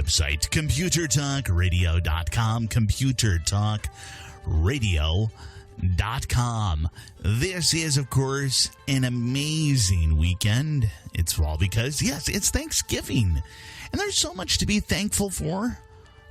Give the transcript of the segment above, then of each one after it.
website, computertalkradio.com, computertalkradio.com. This is, of course, an amazing weekend. It's all because, yes, it's Thanksgiving. And there's so much to be thankful for.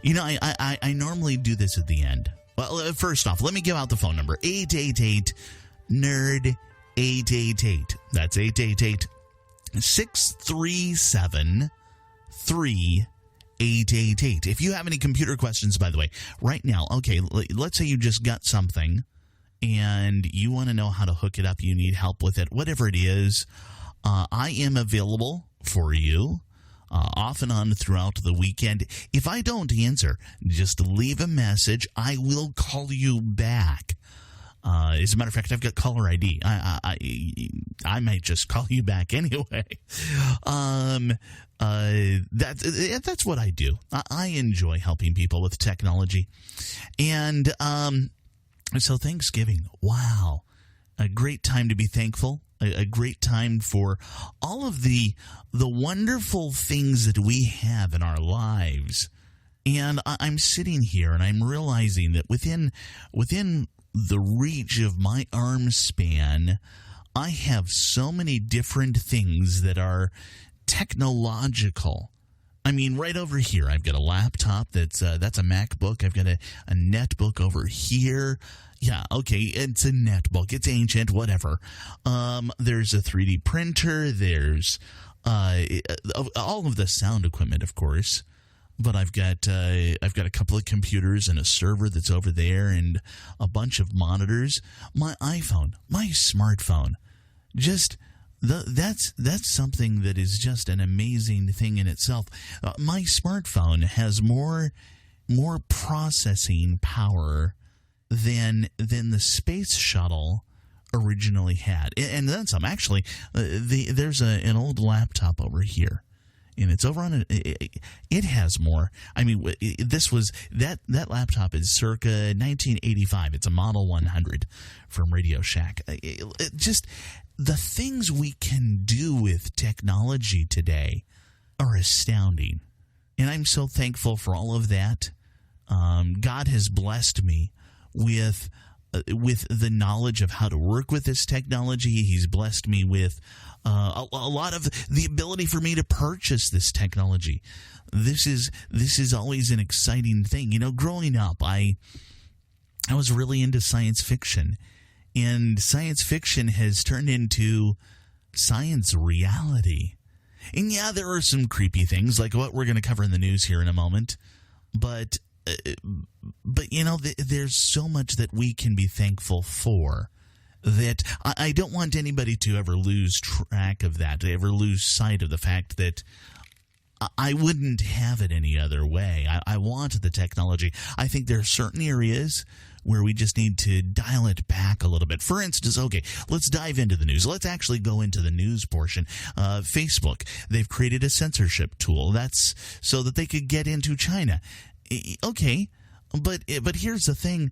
You know, I normally do this at the end. Well, first off, let me give out the phone number. 888-NERD 888. That's 888-637-3888. If you have any computer questions, by the way, right now, okay, let's say you just got something and you want to know how to hook it up, you need help with it, whatever it is, I am available for you off and on throughout the weekend. If I don't answer, just leave a message. I will call you back. As a matter of fact, I've got caller ID. I might just call you back anyway. That's what I do. I enjoy helping people with technology. And so Thanksgiving, wow, a great time to be thankful. A great time for all of the wonderful things that we have in our lives. And I'm sitting here and I'm realizing that within the reach of my arm span, I have so many different things that are technological. I mean, right over here, I've got a laptop that's a MacBook. I've got a netbook over here. Yeah, okay, it's a netbook. It's ancient, whatever. There's a 3D printer. There's all of the sound equipment, of course. But I've got a couple of computers and a server that's over there and a bunch of monitors. My iPhone, my smartphone, just that's something that is just an amazing thing in itself. My smartphone has more processing power than the space shuttle originally had, and then some. Actually, there's an old laptop over here. And it's over on it has more. I mean, that laptop is circa 1985. It's a Model 100 from Radio Shack. Just the things we can do with technology today are astounding. And I'm so thankful for all of that. God has blessed me with the knowledge of how to work with this technology. He's blessed me with a lot of the ability for me to purchase this technology. This is always an exciting thing. You know, growing up, I was really into science fiction, and science fiction has turned into science reality. And yeah, there are some creepy things like what we're going to cover in the news here in a moment, but you know, there's so much that we can be thankful for that I don't want anybody to ever lose track of that, to ever lose sight of the fact that I wouldn't have it any other way. I want the technology. I think there are certain areas where we just need to dial it back a little bit. For instance, okay, let's dive into the news. Let's actually go into the news portion. Facebook, they've created a censorship tool. That's so that they could get into China. Okay, but here's the thing.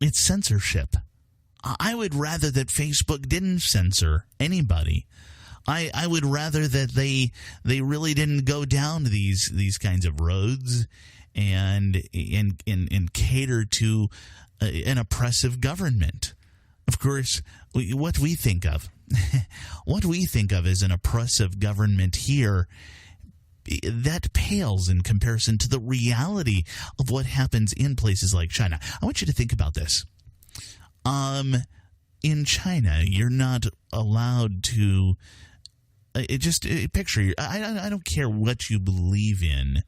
It's censorship. I would rather that Facebook didn't censor anybody. I would rather that they really didn't go down these kinds of roads and cater to an oppressive government. Of course, what we think of as an oppressive government here, that pales in comparison to the reality of what happens in places like China. I want you to think about this. In China, you're not allowed to picture. I don't care what you believe in,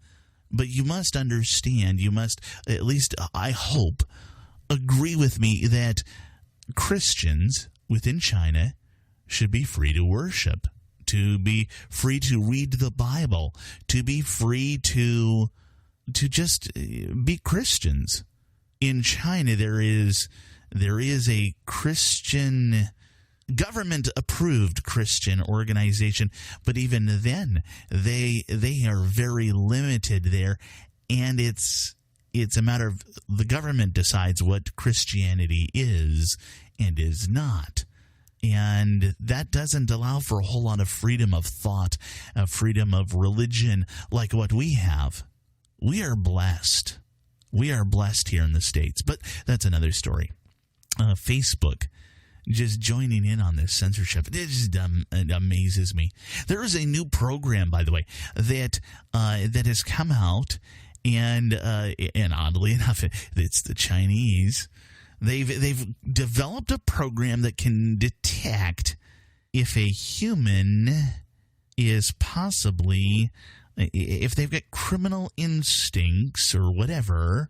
but you must understand. You must, at least I hope, agree with me that Christians within China should be free to worship, to be free to read the Bible, to be free to just be Christians. In China, there is a Christian, government-approved Christian organization, but even then, they are very limited there, and it's a matter of the government decides what Christianity is and is not. And that doesn't allow for a whole lot of freedom of thought, freedom of religion like what we have. We are blessed. We are blessed here in the States, but that's another story. Facebook just joining in on this censorship. It just it amazes me. There is a new program, by the way, that has come out, and oddly enough, it's the Chinese. They've developed a program that can detect if a human is possibly, if they've got criminal instincts or whatever,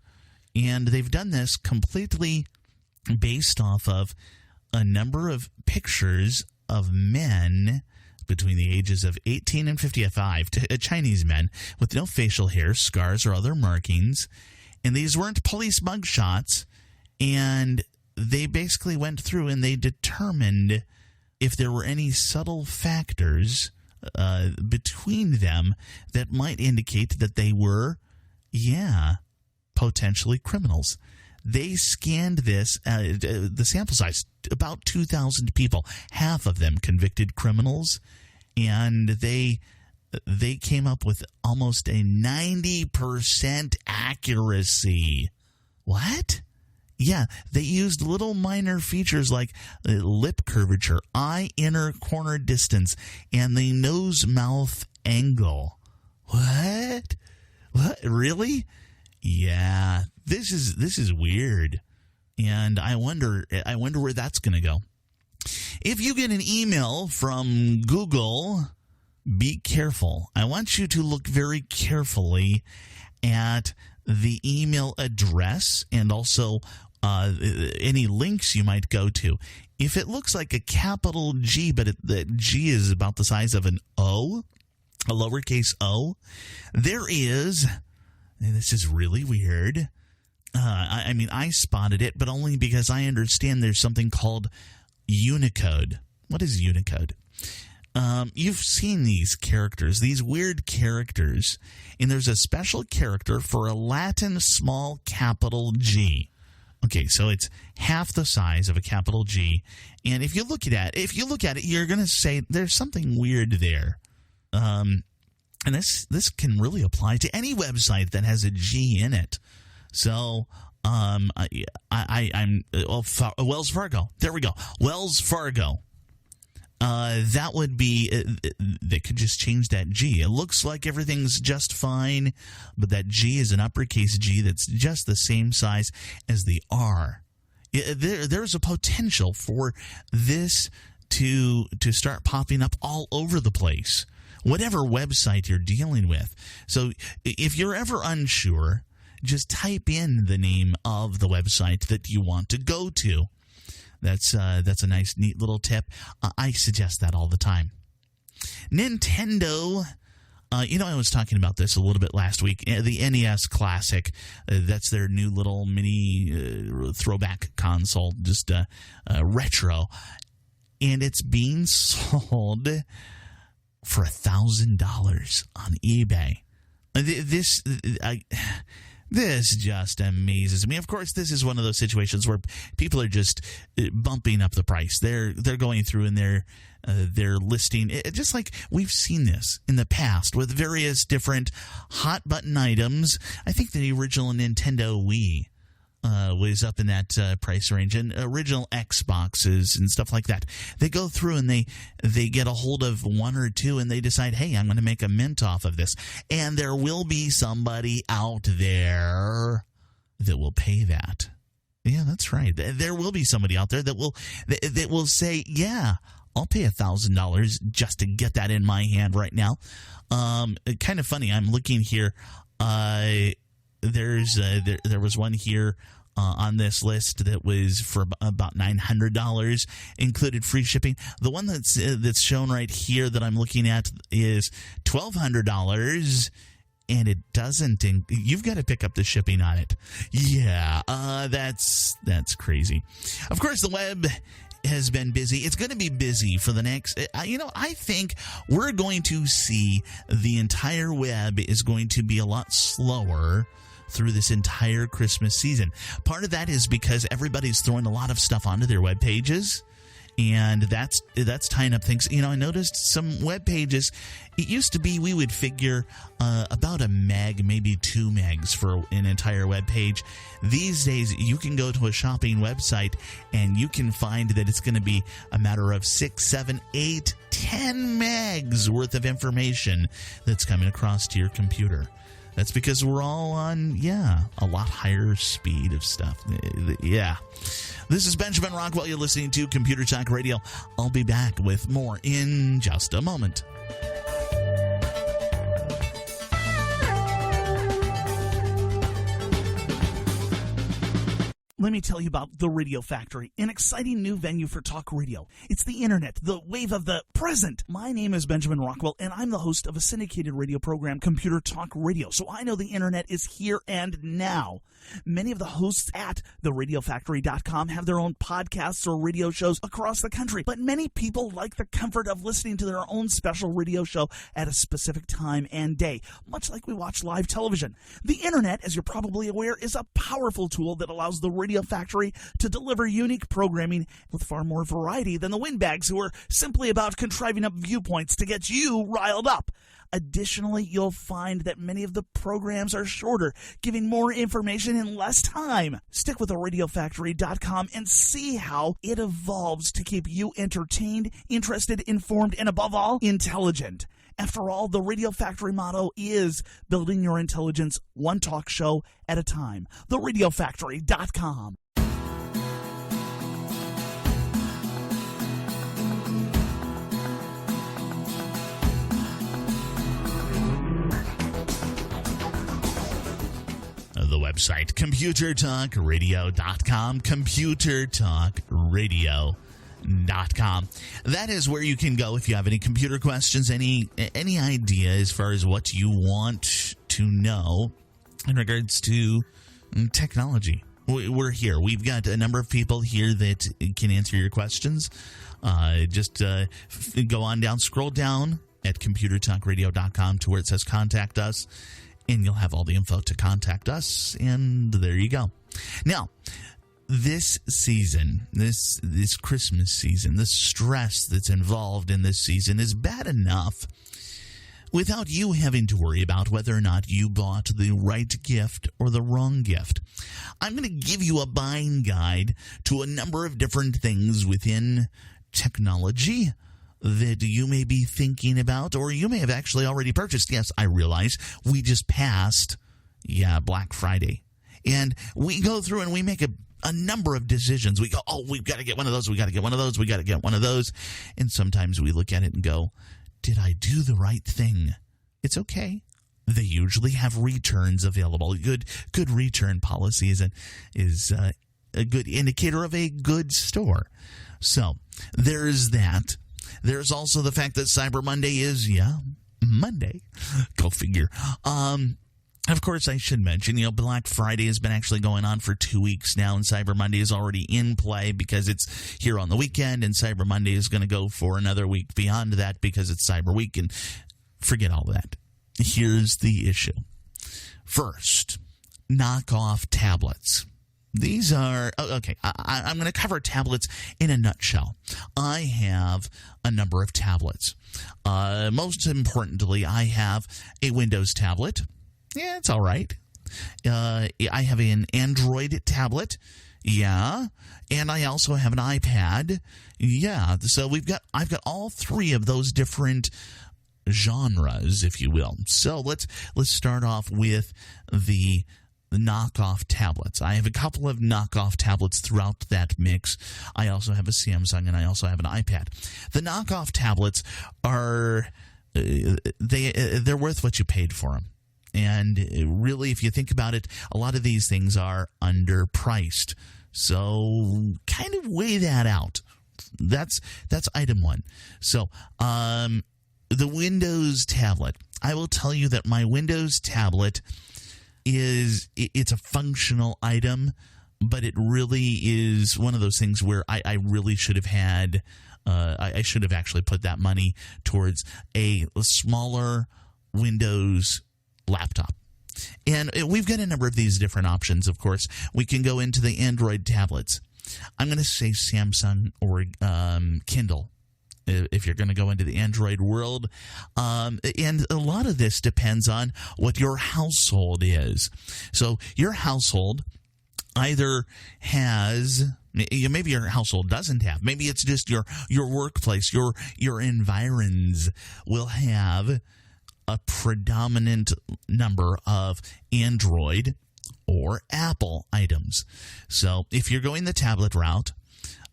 and they've done this completely based off of a number of pictures of men between the ages of 18 and 55, Chinese men with no facial hair, scars, or other markings. And these weren't police mugshots. And they basically went through and they determined if there were any subtle factors between them that might indicate that they were, potentially criminals. They scanned this, the sample size, about 2,000 people, half of them convicted criminals, and they came up with almost a 90% accuracy. What? Yeah, they used little minor features like lip curvature, eye inner corner distance, and the nose-mouth angle. What? Really? Yeah, this is weird, and I wonder where that's going to go. If you get an email from Google, be careful. I want you to look very carefully at the email address and also any links you might go to. If it looks like a capital G, but the G is about the size of an O, a lowercase o, there is, and this is really weird, I mean, I spotted it, but only because I understand there's something called Unicode. What is Unicode? You've seen these characters, these weird characters, and there's a special character for a Latin small capital G. Okay, so it's half the size of a capital G, and if you look at it, you're going to say there's something weird there. And this can really apply to any website that has a G in it. So I'm Wells Fargo. There we go. Wells Fargo. That would be, they could just change that G. It looks like everything's just fine, but that G is an uppercase G that's just the same size as the R. There's a potential for this to start popping up all over the place, whatever website you're dealing with. So if you're ever unsure, just type in the name of the website that you want to go to. That's a nice, neat little tip. I suggest that all the time. Nintendo, I was talking about this a little bit last week. The NES Classic, that's their new little mini throwback console, just retro. And it's being sold for $1,000 on eBay. This just amazes me. Of course, this is one of those situations where people are just bumping up the price. They're going through and they're listing, just like we've seen this in the past with various different hot button items. I think the original Nintendo Wii was up in that price range, and original Xboxes and stuff like that. They go through and they get a hold of one or two and they decide, hey, I'm going to make a mint off of this. And there will be somebody out there that will pay that. Yeah, that's right. There will be somebody out there that will say, yeah, I'll pay $1,000 just to get that in my hand right now. Kind of funny. I'm looking here. There was one here on this list that was for about $900, included free shipping. The one that's shown right here that I'm looking at is $1,200, and it doesn't. You've got to pick up the shipping on it. Yeah, that's crazy. Of course, the web has been busy. It's going to be busy for the next, I think we're going to see the entire web is going to be a lot slower through this entire Christmas season. Part of that is because everybody's throwing a lot of stuff onto their web pages, And that's tying up things. I noticed some web pages. It used to be we would figure about a meg, maybe 2 megs for an entire web page. These days, you can go to a shopping website and you can find that it's going to be a matter of 6, 7, 8, 10 megs worth of information that's coming across to your computer. That's because we're all on, a lot higher speed of stuff. Yeah. This is Benjamin Rockwell. You're listening to Computer Talk Radio. I'll be back with more in just a moment. Let me tell you about The Radio Factory, an exciting new venue for talk radio. It's the internet, the wave of the present. My name is Benjamin Rockwell, and I'm the host of a syndicated radio program, Computer Talk Radio, so I know the internet is here and now. Many of the hosts at theradiofactory.com have their own podcasts or radio shows across the country, but many people like the comfort of listening to their own special radio show at a specific time and day, much like we watch live television. The internet, as you're probably aware, is a powerful tool that allows the Radio Factory to deliver unique programming with far more variety than the windbags who are simply about contriving up viewpoints to get you riled up. Additionally, you'll find that many of the programs are shorter, giving more information in less time. Stick with theradiofactory.com and see how it evolves to keep you entertained, interested, informed, and above all, intelligent. After all, the Radio Factory motto is building your intelligence one talk show at a time. theradiofactory.com. The website, computertalkradio.com, computertalkradio.com. That is where you can go if you have any computer questions, any idea as far as what you want to know in regards to technology. We're here. We've got a number of people here that can answer your questions. Just go on down, scroll down at computertalkradio.com to where it says contact us. And you'll have all the info to contact us, and there you go. Now, this season, this Christmas season, the stress that's involved in this season is bad enough without you having to worry about whether or not you bought the right gift or the wrong gift. I'm going to give you a buying guide to a number of different things within technology that you may be thinking about, or you may have actually already purchased. Yes, I realize we just passed, Black Friday. And we go through and we make a number of decisions. We go, we've got to get one of those, we got to get one of those, we got to get one of those. And sometimes we look at it and go, did I do the right thing? It's okay. They usually have returns available. Good return policy is a good indicator of a good store. So there's that. There's also the fact that Cyber Monday is, Monday. Go figure. Of course, I should mention, Black Friday has been actually going on for 2 weeks now, and Cyber Monday is already in play because it's here on the weekend, and Cyber Monday is going to go for another week beyond that because it's Cyber Week, and forget all that. Here's the issue. First, knockoff tablets. These are, okay, I'm going to cover tablets in a nutshell. I have a number of tablets. Most importantly, I have a Windows tablet. Yeah, it's all right. I have an Android tablet. Yeah. And I also have an iPad. Yeah. So I've got all three of those different genres, if you will. So let's start off with the knockoff tablets. I have a couple of knockoff tablets throughout that mix. I also have a Samsung and I also have an iPad. The knockoff tablets are they're worth what you paid for them. And really, if you think about it, a lot of these things are underpriced. So kind of weigh that out. That's item one. So the Windows tablet. I will tell you that my Windows tablet it's a functional item, but it really is one of those things where I really should have had I should have actually put that money towards a smaller Windows laptop. And we've got a number of these different options, of course. We can go into the Android tablets. I'm going to say Samsung or Kindle if you're going to go into the Android world. And a lot of this depends on what your household is. So your household either has, maybe your household doesn't have, maybe it's just your workplace, your environs will have a predominant number of Android or Apple items. So if you're going the tablet route,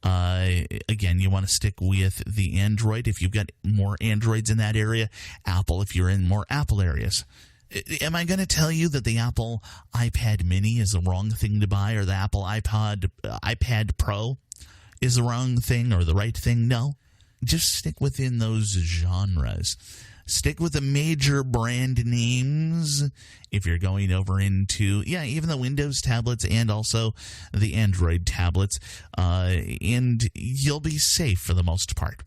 again, you want to stick with the Android. If you've got more Androids in that area, Apple if you're in more Apple areas. Am I going to tell you that the Apple iPad mini is the wrong thing to buy, or the Apple iPad Pro is the wrong thing or the right thing? No. Just stick within those genres. Stick with the major brand names if you're going over into, even the Windows tablets and also the Android tablets, and you'll be safe for the most part.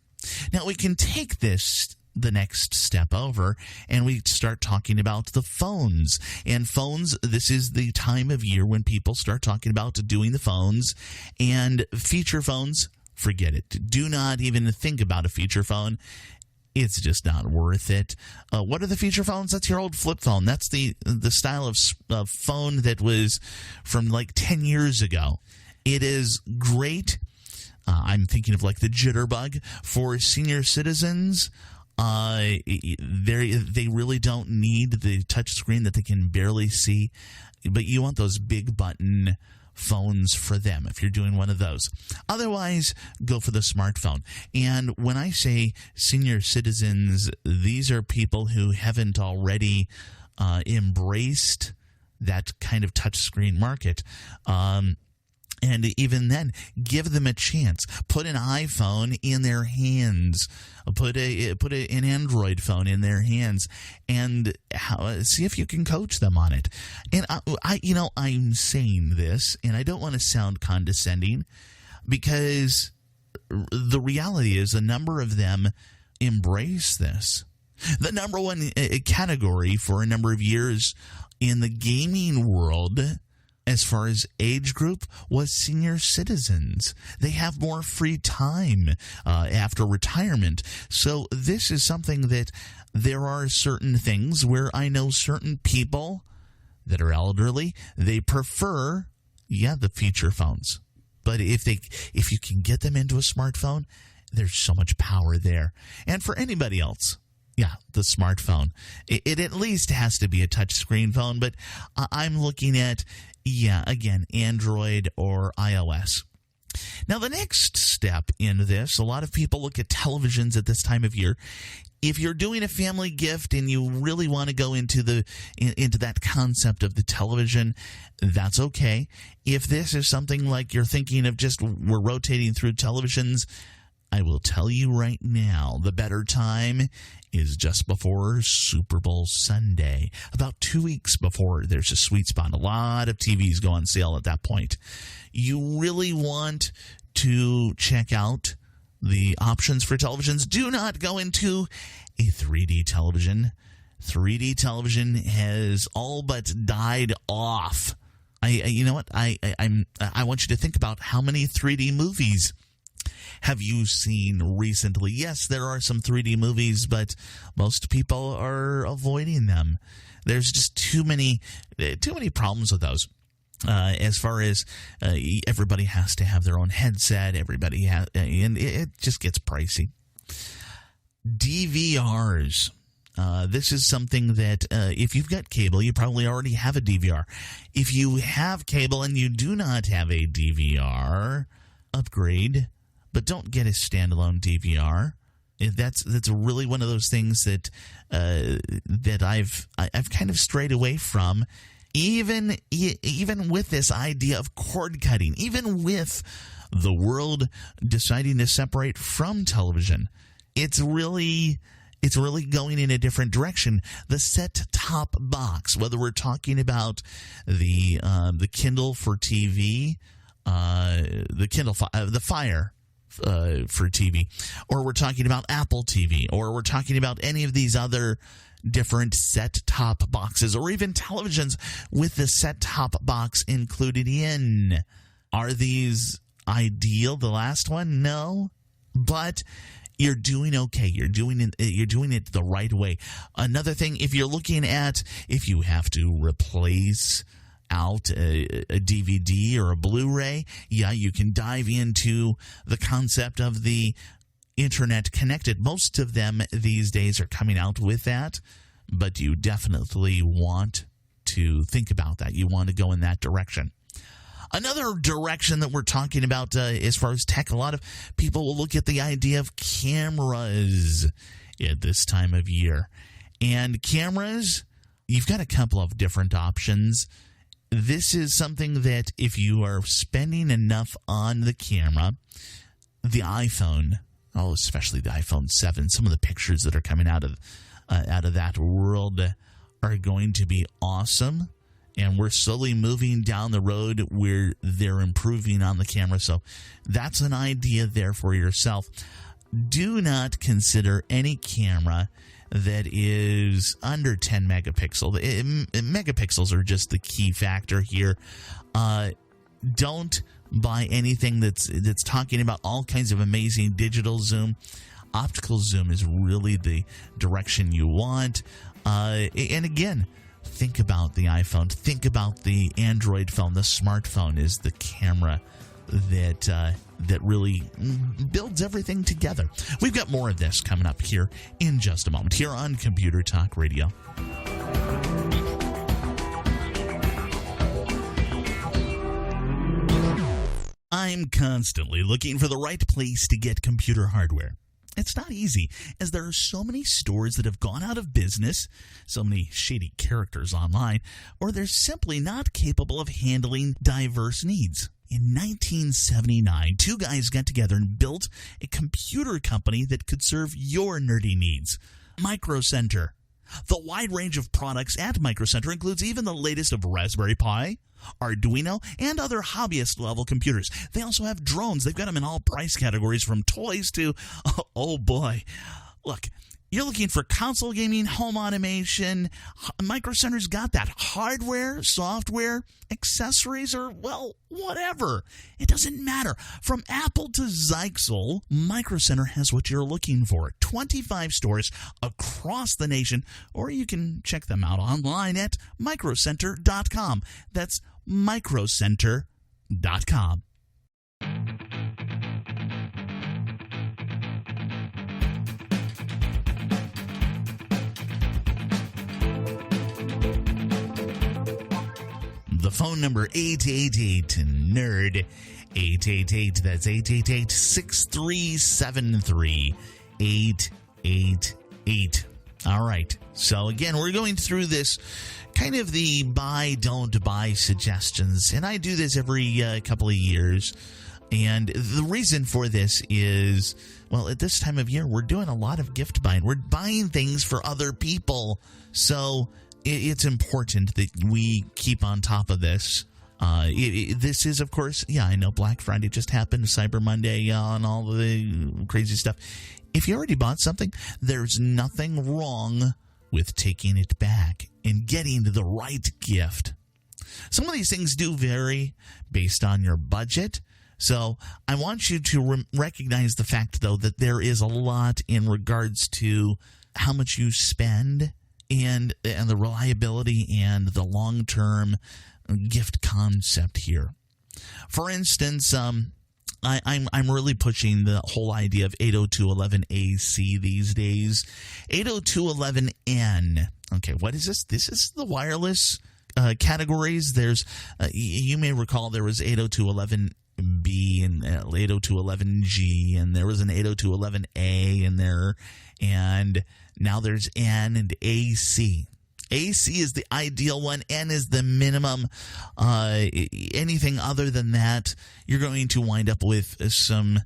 Now, we can take this the next step over, and we start talking about the phones. And phones, this is the time of year when people start talking about doing the phones. And feature phones, forget it. Do not even think about a feature phone. It's just not worth it. What are the feature phones? That's your old flip phone. That's the style of phone that was from like 10 years ago. It is great. I'm thinking of like the Jitterbug for senior citizens. They really don't need the touch screen that they can barely see, but you want those big button phones for them if you're doing one of those. Otherwise, go for the smartphone. And when I say senior citizens, these are people who haven't already embraced that kind of touch screen market. And even then, give them a chance. Put an iPhone in their hands. Put an Android phone in their hands, and see if you can coach them on it. And I'm saying this, and I don't want to sound condescending, because the reality is a number of them embrace this. The number one category for a number of years in the gaming world, as far as age group, was senior citizens. They have more free time after retirement. So this is something that there are certain things where I know certain people that are elderly, they prefer, the feature phones. But if you can get them into a smartphone, there's so much power there. And for anybody else, the smartphone. It at least has to be a touchscreen phone, but I'm looking at, again, Android or iOS. Now, the next step in this, a lot of people look at televisions at this time of year. If you're doing a family gift and you really want to go into that concept of the television, that's okay. If this is something like you're thinking of just we're rotating through televisions, I will tell you right now, the better time is just before Super Bowl Sunday. About 2 weeks before, there's a sweet spot. A lot of TVs go on sale at that point. You really want to check out the options for televisions. Do not go into a 3D television. 3D television has all but died off. You know what? I want you to think about how many 3D movies have you seen recently? Yes, there are some 3D movies, but most people are avoiding them. There's just too many problems with those. As far as everybody has to have their own headset, and it just gets pricey. DVRs. This is something that if you've got cable, you probably already have a DVR. If you have cable and you do not have a DVR, upgrade. But don't get a standalone DVR. That's really one of those things that I've kind of strayed away from. Even with this idea of cord cutting, even with the world deciding to separate from television, it's really going in a different direction. The set-top box, whether we're talking about the Kindle for TV, the Fire for TV, or we're talking about Apple TV, or we're talking about any of these other different set-top boxes, or even televisions with the set-top box included in. Are these ideal, the last one? No. But you're doing okay. You're doing it the right way. Another thing, if you're looking at if you have to replace out a DVD or a Blu-ray, yeah, you can dive into the concept of the internet connected. Most of them these days are coming out with that, but you definitely want to think about that. You want to go in that direction. Another direction that we're talking about as far as tech, a lot of people will look at the idea of cameras at this time of year. And cameras, you've got a couple of different options. This is something that if you are spending enough on the camera, the iPhone, especially the iPhone 7, some of the pictures that are coming out of that world are going to be awesome. And we're slowly moving down the road where they're improving on the camera. So that's an idea there for yourself. Do not consider any camera that is under 10 megapixels. Megapixels are just the key factor here. Don't buy anything that's talking about all kinds of amazing digital zoom. Optical zoom is really the direction you want. And again, think about the iPhone. Think about the Android phone. The smartphone is the camera that really builds everything together. We've got more of this coming up here in just a moment here on Computer Talk Radio. I'm constantly looking for the right place to get computer hardware. It's not easy, as there are so many stores that have gone out of business, so many shady characters online, or they're simply not capable of handling diverse needs. In 1979, two guys got together and built a computer company that could serve your nerdy needs. Micro Center. The wide range of products at Micro Center includes even the latest of Raspberry Pi, Arduino, and other hobbyist-level computers. They also have drones. They've got them in all price categories, from toys to, oh boy. Look, you're looking for console gaming, home automation. Micro Center's got that. Hardware, software, accessories, or, well, whatever. It doesn't matter. From Apple to Zyxel, Micro Center has what you're looking for. 25 stores across the nation, or you can check them out online at microcenter.com. That's microcenter.com. The phone number 888-NERD, 888, that's 888-6373, 888. All right, so again, we're going through this kind of the buy, don't buy suggestions, and I do this every couple of years, and the reason for this is, well, at this time of year, we're doing a lot of gift buying. We're buying things for other people, so it's important that we keep on top of this. This is, of course, yeah, I know Black Friday just happened, Cyber Monday, and all the crazy stuff. If you already bought something, there's nothing wrong with taking it back and getting the right gift. Some of these things do vary based on your budget. So I want you to recognize the fact, though, that there is a lot in regards to how much you spend and the reliability and the long-term gift concept here. For instance, I'm really pushing the whole idea of 802.11ac these days. 802.11n. Okay, what is this? This is the wireless categories. There's you may recall there was 802.11b and 802.11g, and there was an 802.11a in there, and now there's N and AC. AC is the ideal one. N is the minimum. Anything other than that, you're going to wind up with some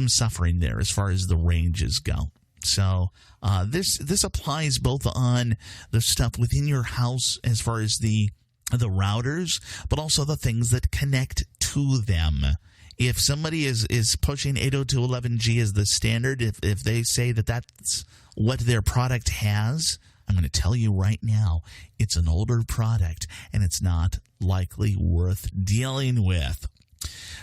suffering there as far as the ranges go. So this applies both on the stuff within your house as far as the routers, but also the things that connect to them. If somebody is pushing 802.11g as the standard, if they say that that's what their product has, I'm going to tell you right now, it's an older product, and it's not likely worth dealing with.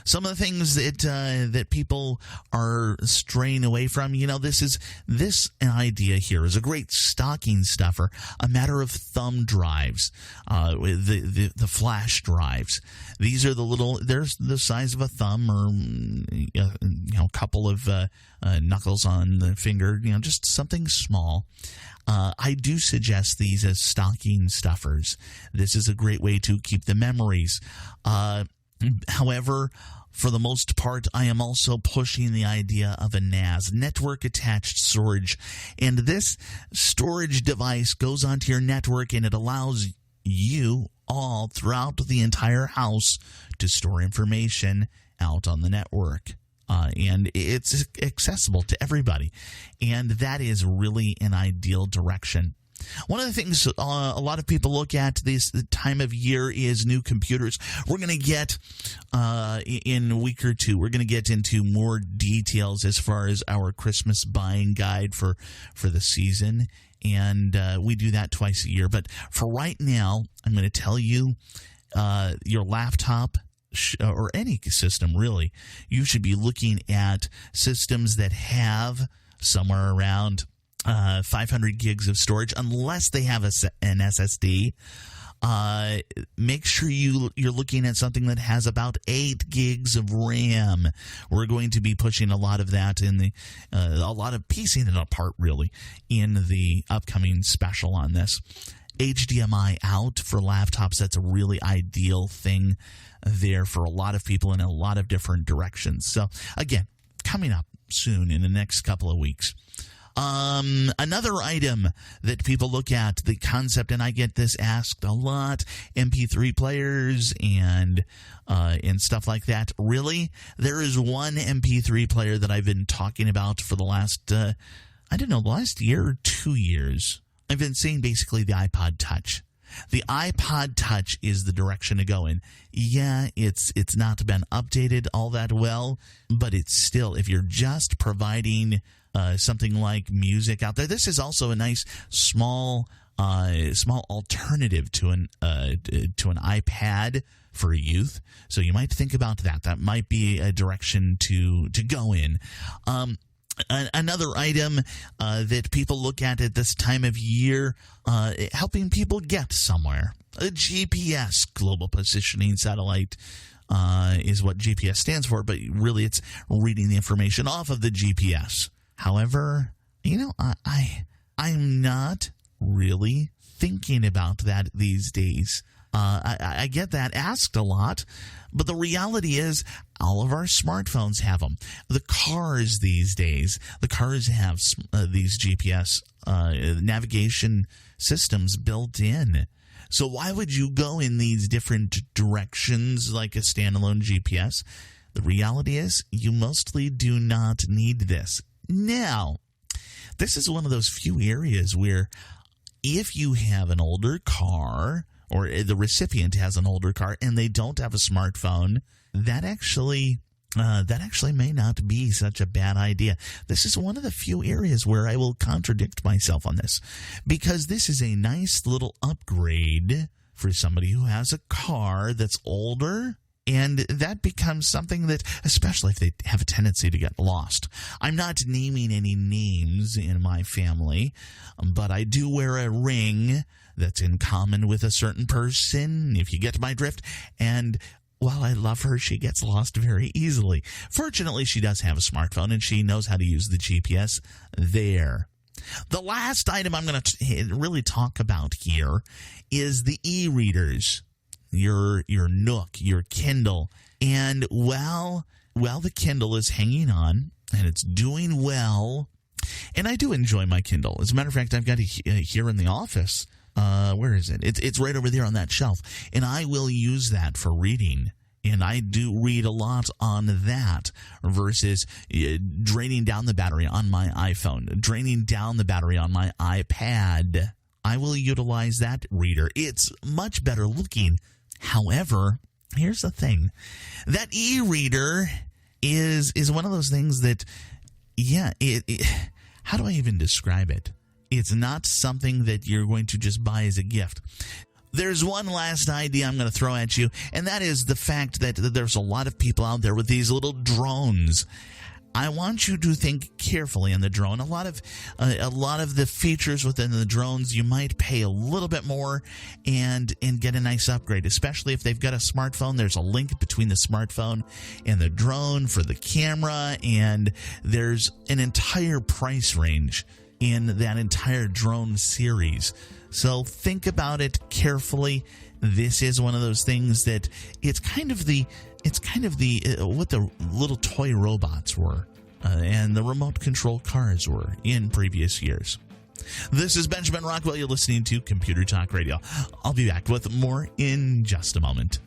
Some of the things that people are straying away from, this idea here is a great stocking stuffer, a matter of thumb drives, the flash drives. These are they're the size of a thumb or a couple of knuckles on the finger, just something small. I do suggest these as stocking stuffers. This is a great way to keep the memories. However, for the most part, I am also pushing the idea of a NAS, network attached storage. And this storage device goes onto your network and it allows you all throughout the entire house to store information out on the network. And it's accessible to everybody. And that is really an ideal direction. One of the things a lot of people look at this time of year is new computers. We're going to get, in a week or two, we're going to get into more details as far as our Christmas buying guide for the season. And we do that twice a year. But for right now, I'm going to tell you your laptop or any system, really, you should be looking at systems that have somewhere around 500 gigs of storage, unless they have an SSD. Make sure you're looking at something that has about 8 gigs of RAM. We're going to be pushing a lot of that in a lot of piecing it apart, really, in the upcoming special on this. HDMI out for laptops, that's a really ideal thing there for a lot of people in a lot of different directions. So, again, coming up soon in the next couple of weeks. Another item that people look at, the concept, and I get this asked a lot, MP3 players and stuff like that. Really, there is one MP3 player that I've been talking about for the last, the last year or 2 years. I've been saying basically the iPod Touch. The iPod Touch is the direction to go in. Yeah, it's not been updated all that well, but it's still, if you're just providing something like music out there, this is also a nice small alternative to an iPad for youth. So you might think about that. That might be a direction to go in. Another item that people look at this time of year, helping people get somewhere. A GPS, Global Positioning Satellite, is what GPS stands for, but really it's reading the information off of the GPS. However, I'm not really thinking about that these days. I get that asked a lot, but the reality is all of our smartphones have them. The cars these days, have these GPS navigation systems built in. So why would you go in these different directions like a standalone GPS? The reality is you mostly do not need this. Now, this is one of those few areas where if you have an older car, or the recipient has an older car and they don't have a smartphone, that actually may not be such a bad idea. This is one of the few areas where I will contradict myself on this, because this is a nice little upgrade for somebody who has a car that's older. And that becomes something that, especially if they have a tendency to get lost. I'm not naming any names in my family, but I do wear a ring that's in common with a certain person, if you get my drift. And while I love her, she gets lost very easily. Fortunately, she does have a smartphone, and she knows how to use the GPS there. The last item I'm going to really talk about here is the e-readers. Your Nook, your Kindle. And while the Kindle is hanging on and it's doing well, and I do enjoy my Kindle. As a matter of fact, I've got it here in the office. Where is it? It's right over there on that shelf. And I will use that for reading. And I do read a lot on that versus draining down the battery on my iPhone, draining down the battery on my iPad. I will utilize that reader. It's much better looking. However, here's the thing. That e-reader is one of those things that, how do I even describe it? It's not something that you're going to just buy as a gift. There's one last idea I'm going to throw at you, and that is the fact that there's a lot of people out there with these little drones. I want you to think carefully on the drone. A lot of the features within the drones, you might pay a little bit more and get a nice upgrade, especially if they've got a smartphone. There's a link between the smartphone and the drone for the camera, and there's an entire price range in that entire drone series. So think about it carefully. This is one of those things that it's kind of the what the little toy robots were and the remote control cars were in previous years. This is Benjamin Rockwell. You're listening to Computer Talk Radio. I'll be back with more in just a moment.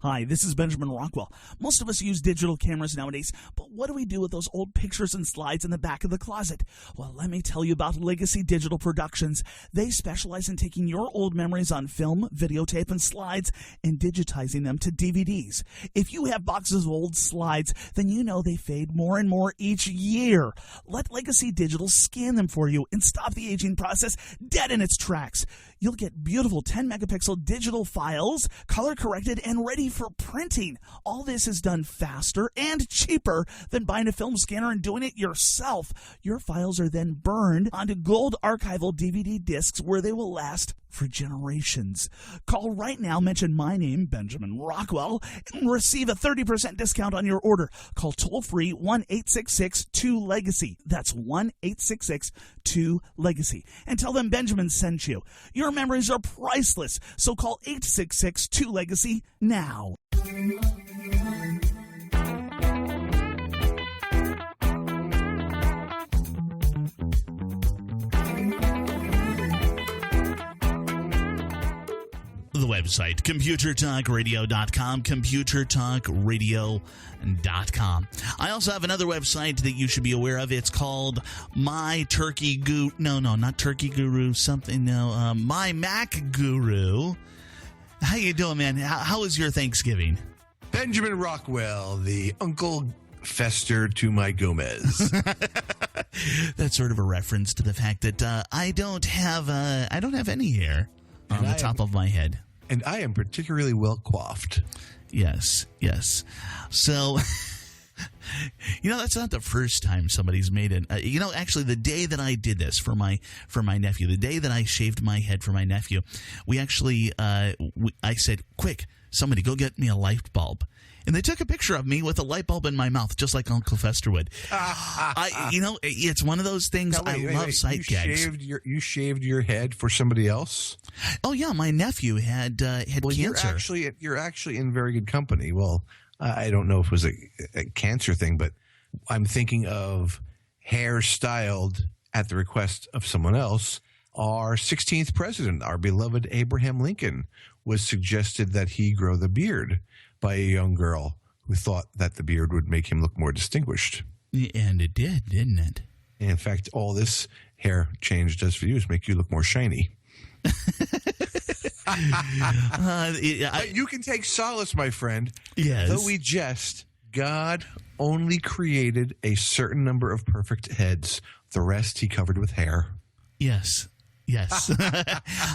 Hi, this is Benjamin Rockwell. Most of us use digital cameras nowadays, but what do we do with those old pictures and slides in the back of the closet? Well, let me tell you about Legacy Digital Productions. They specialize in taking your old memories on film, videotape, and slides and digitizing them to DVDs. If you have boxes of old slides, then you know they fade more and more each year. Let Legacy Digital scan them for you and stop the aging process dead in its tracks. You'll get beautiful 10-megapixel digital files, color-corrected and ready for printing. All this is done faster and cheaper than buying a film scanner and doing it yourself. Your files are then burned onto gold archival DVD discs where they will last for generations. Call right now, mention my name, Benjamin Rockwell, and receive a 30% discount on your order. Call toll-free 1-866-2-LEGACY. That's 1-866-2-LEGACY. And tell them Benjamin sent you. Your memories are priceless, so call 866-2-LEGACY now. The website, computertalkradio.com, computertalkradio.com. I also have another website that you should be aware of. It's called My Mac Guru. How you doing, man? How was your Thanksgiving? Benjamin Rockwell, the Uncle Fester to my Gomez. That's sort of a reference to the fact that I don't have any hair on the top of my head. And I am particularly well coiffed. Yes. So, that's not the first time somebody's made it. Actually, the day that I did this for my nephew, the day that I shaved my head for my nephew, we actually, I said, quick, somebody go get me a light bulb. And they took a picture of me with a light bulb in my mouth, just like Uncle Fester would. It's one of those things. I love sight gags. You shaved your head for somebody else? Oh yeah, my nephew had cancer. You're actually in very good company. Well, I don't know if it was a cancer thing, but I'm thinking of hair styled at the request of someone else. Our 16th president, our beloved Abraham Lincoln, was suggested that he grow the beard by a young girl who thought that the beard would make him look more distinguished. And it did, didn't it? In fact, all this hair change does for you is make you look more shiny. You can take solace, my friend. Yes. Though we jest, God only created a certain number of perfect heads. The rest he covered with hair. Yes.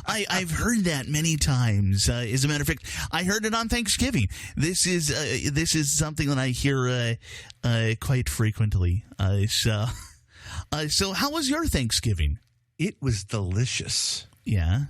I've heard that many times. As a matter of fact, I heard it on Thanksgiving. This is something that I hear quite frequently. So how was your Thanksgiving? It was delicious. Yeah.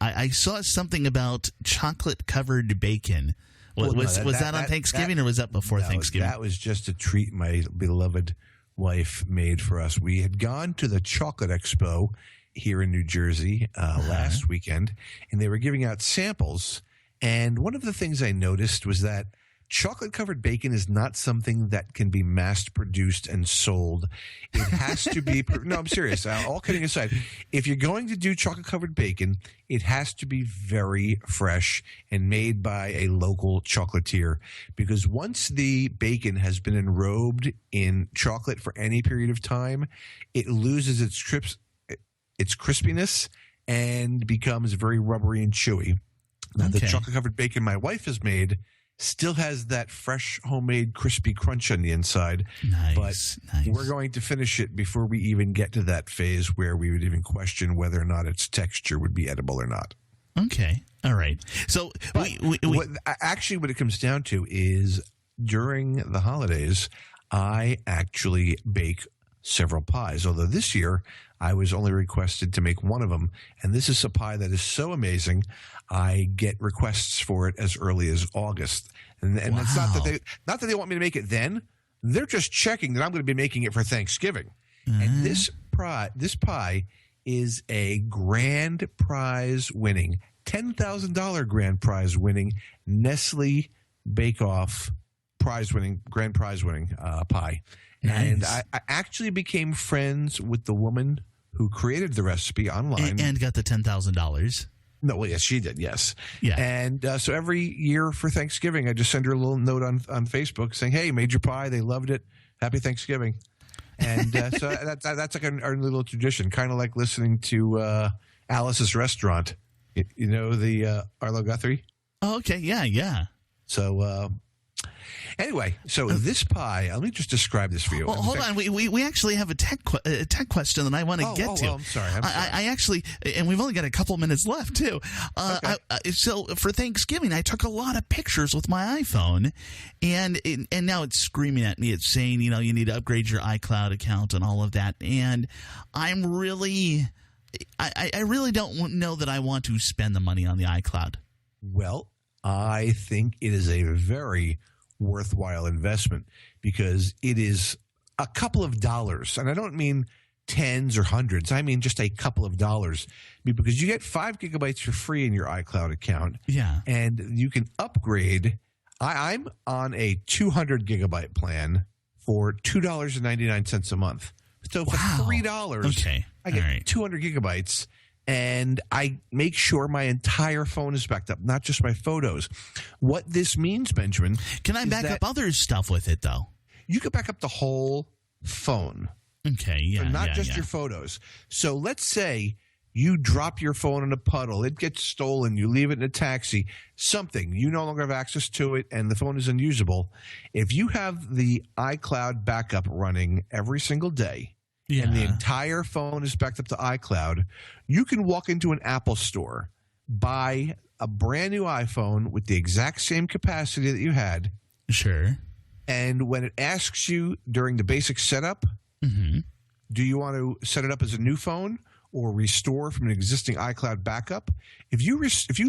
I saw something about chocolate-covered bacon. Was that on Thanksgiving or was that before Thanksgiving? That was just a treat my beloved wife made for us. We had gone to the Chocolate Expo here in New Jersey last weekend, and they were giving out samples. And one of the things I noticed was that chocolate-covered bacon is not something that can be mass-produced and sold. It has to be – no, I'm serious. All kidding aside, if you're going to do chocolate-covered bacon, it has to be very fresh and made by a local chocolatier, because once the bacon has been enrobed in chocolate for any period of time, it loses its crispiness and becomes very rubbery and chewy. Now, the chocolate-covered bacon my wife has made Still has that fresh homemade crispy crunch on the inside. Nice. But we're going to finish it before we even get to that phase where we would even question whether or not its texture would be edible or not. Okay. All right. So actually what it comes down to is during the holidays, I actually bake several pies, although this year I was only requested to make one of them, and this is a pie that is so amazing I get requests for it as early as August. And Wow. It's not that they want me to make it then. They're just checking that I'm going to be making it for Thanksgiving. And this pie is a grand prize winning, $10,000 grand prize winning Nestle Bake Off grand prize winning pie. Nice. And I actually became friends with the woman who created the recipe online. And got the $10,000. No, well, yes, she did, yes. Yeah. And so every year for Thanksgiving, I just send her a little note on Facebook saying, hey, made your pie. They loved it. Happy Thanksgiving. And so that's like our little tradition, kind of like listening to Alice's Restaurant. You know, the Arlo Guthrie? Oh, okay. Yeah. So anyway, so this pie, let me just describe this for you. Well, hold on. We actually have a tech question that I want to get to. Oh, I'm sorry. I actually, and we've only got a couple minutes left too. Okay. So for Thanksgiving, I took a lot of pictures with my iPhone, and now it's screaming at me. It's saying, you need to upgrade your iCloud account and all of that. And I'm really, I really don't know that I want to spend the money on the iCloud. Well, I think it is a very worthwhile investment because it is a couple of dollars. And I don't mean tens or hundreds. I mean just a couple of dollars because you get 5 gigabytes for free in your iCloud account. Yeah. And you can upgrade. I'm on a 200 gigabyte plan for $2.99 a month. So for $3, okay. I get right. 200 gigabytes. And I make sure my entire phone is backed up, not just my photos. What this means, Benjamin. Can I back up other stuff with it, though? You can back up the whole phone. Okay, yeah. So not just your photos. So let's say you drop your phone in a puddle, it gets stolen, you leave it in a taxi, something, you no longer have access to it, and the phone is unusable. If you have the iCloud backup running every single day, and the entire phone is backed up to iCloud, you can walk into an Apple store, buy a brand new iPhone with the exact same capacity that you had. Sure. And when it asks you during the basic setup, do you want to set it up as a new phone or restore from an existing iCloud backup? If you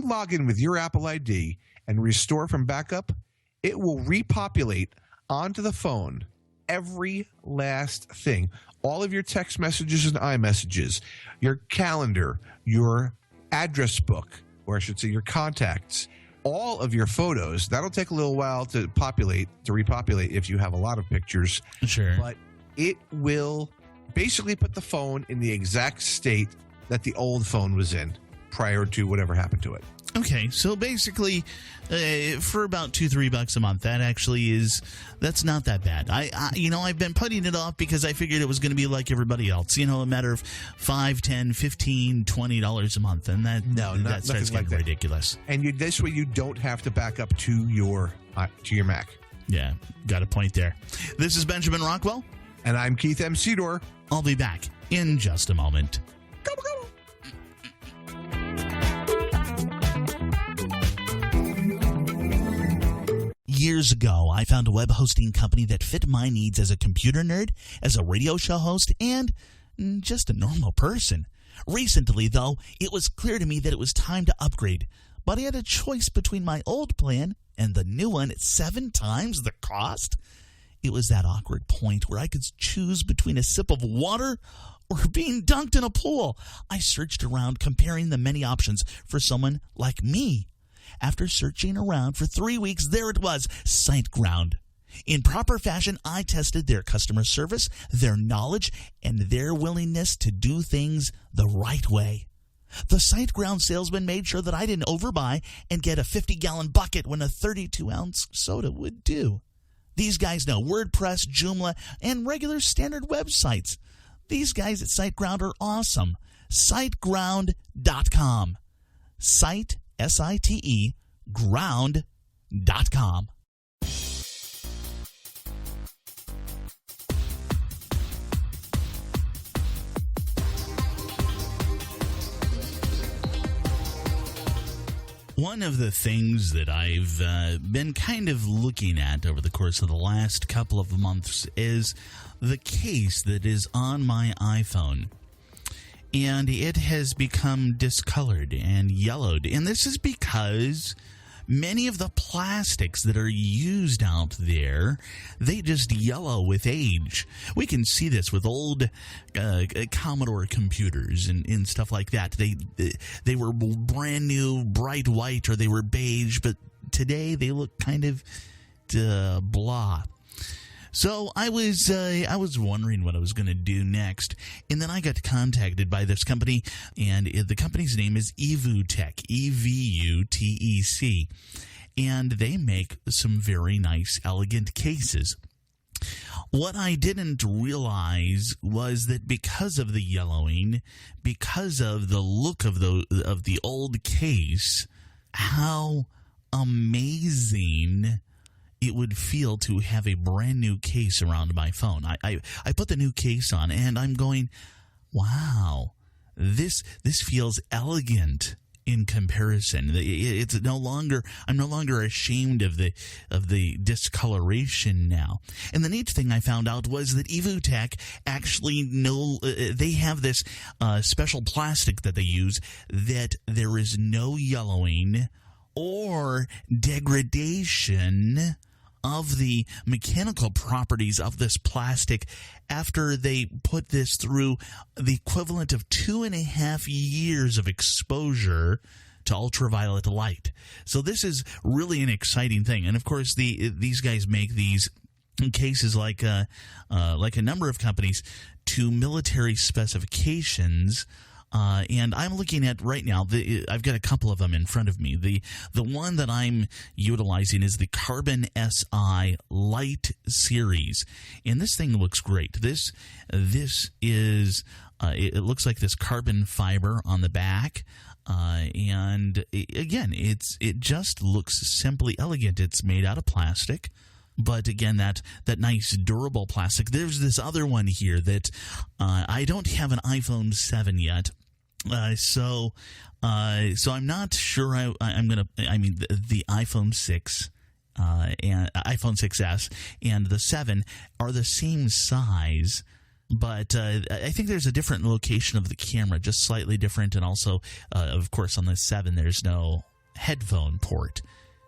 log in with your Apple ID and restore from backup, it will repopulate onto the phone every last thing. All of your text messages and iMessages, your calendar, your address book, or I should say your contacts, all of your photos. That'll take a little while to repopulate if you have a lot of pictures. Sure. But it will basically put the phone in the exact state that the old phone was in prior to whatever happened to it. Okay, so basically, for about $2-3 a month, that's not that bad. I've been putting it off because I figured it was going to be like everybody else, a matter of $5, $10, $15, $20 a month, and that's getting like ridiculous. And this way, you don't have to back up to your Mac. Yeah, got a point there. This is Benjamin Rockwell, and I'm Keith M. Sedor. I'll be back in just a moment. Go. Years ago, I found a web hosting company that fit my needs as a computer nerd, as a radio show host, and just a normal person. Recently, though, it was clear to me that it was time to upgrade, but I had a choice between my old plan and the new one at 7 times the cost. It was that awkward point where I could choose between a sip of water or being dunked in a pool. I searched around, comparing the many options for someone like me. After searching around for 3 weeks, there it was, SiteGround. In proper fashion, I tested their customer service, their knowledge, and their willingness to do things the right way. The SiteGround salesman made sure that I didn't overbuy and get a 50-gallon bucket when a 32-ounce soda would do. These guys know WordPress, Joomla, and regular standard websites. These guys at SiteGround are awesome. SiteGround.com. Site, S-I-T-E, ground.com. syndicated.com. One of the things that I've been kind of looking at over the course of the last couple of months is the case that is on my iPhone. And it has become discolored and yellowed. And this is because many of the plastics that are used out there, they just yellow with age. We can see this with old Commodore computers and stuff like that. They were brand new, bright white, or they were beige, but today they look kind of blah. So I was wondering what I was going to do next, and then I got contacted by this company, and the company's name is Evutec, Evutec, and they make some very nice, elegant cases. What I didn't realize was that because of the yellowing, because of the look of the old case, how amazing it would feel to have a brand new case around my phone. I put the new case on, and I'm going, wow, this feels elegant in comparison. I'm no longer ashamed of the discoloration now. And the neat thing I found out was that Evutec actually they have this special plastic that they use that there is no yellowing or degradation of the mechanical properties of this plastic after they put this through the equivalent of 2.5 years of exposure to ultraviolet light. So this is really an exciting thing. And of course, these guys make these cases like a number of companies to military specifications. And I'm looking at right now, I've got a couple of them in front of me. The one that I'm utilizing is the Carbon SI Light Series. And this thing looks great. This is, it looks like this carbon fiber on the back. And again, it just looks simply elegant. It's made out of plastic. But again, that nice durable plastic. There's this other one here that I don't have an iPhone 7 yet. So I'm not sure I'm going to, the iPhone 6 and iPhone 6S and the 7 are the same size, but I think there's a different location of the camera, just slightly different. And also, of course, on the 7, there's no headphone port.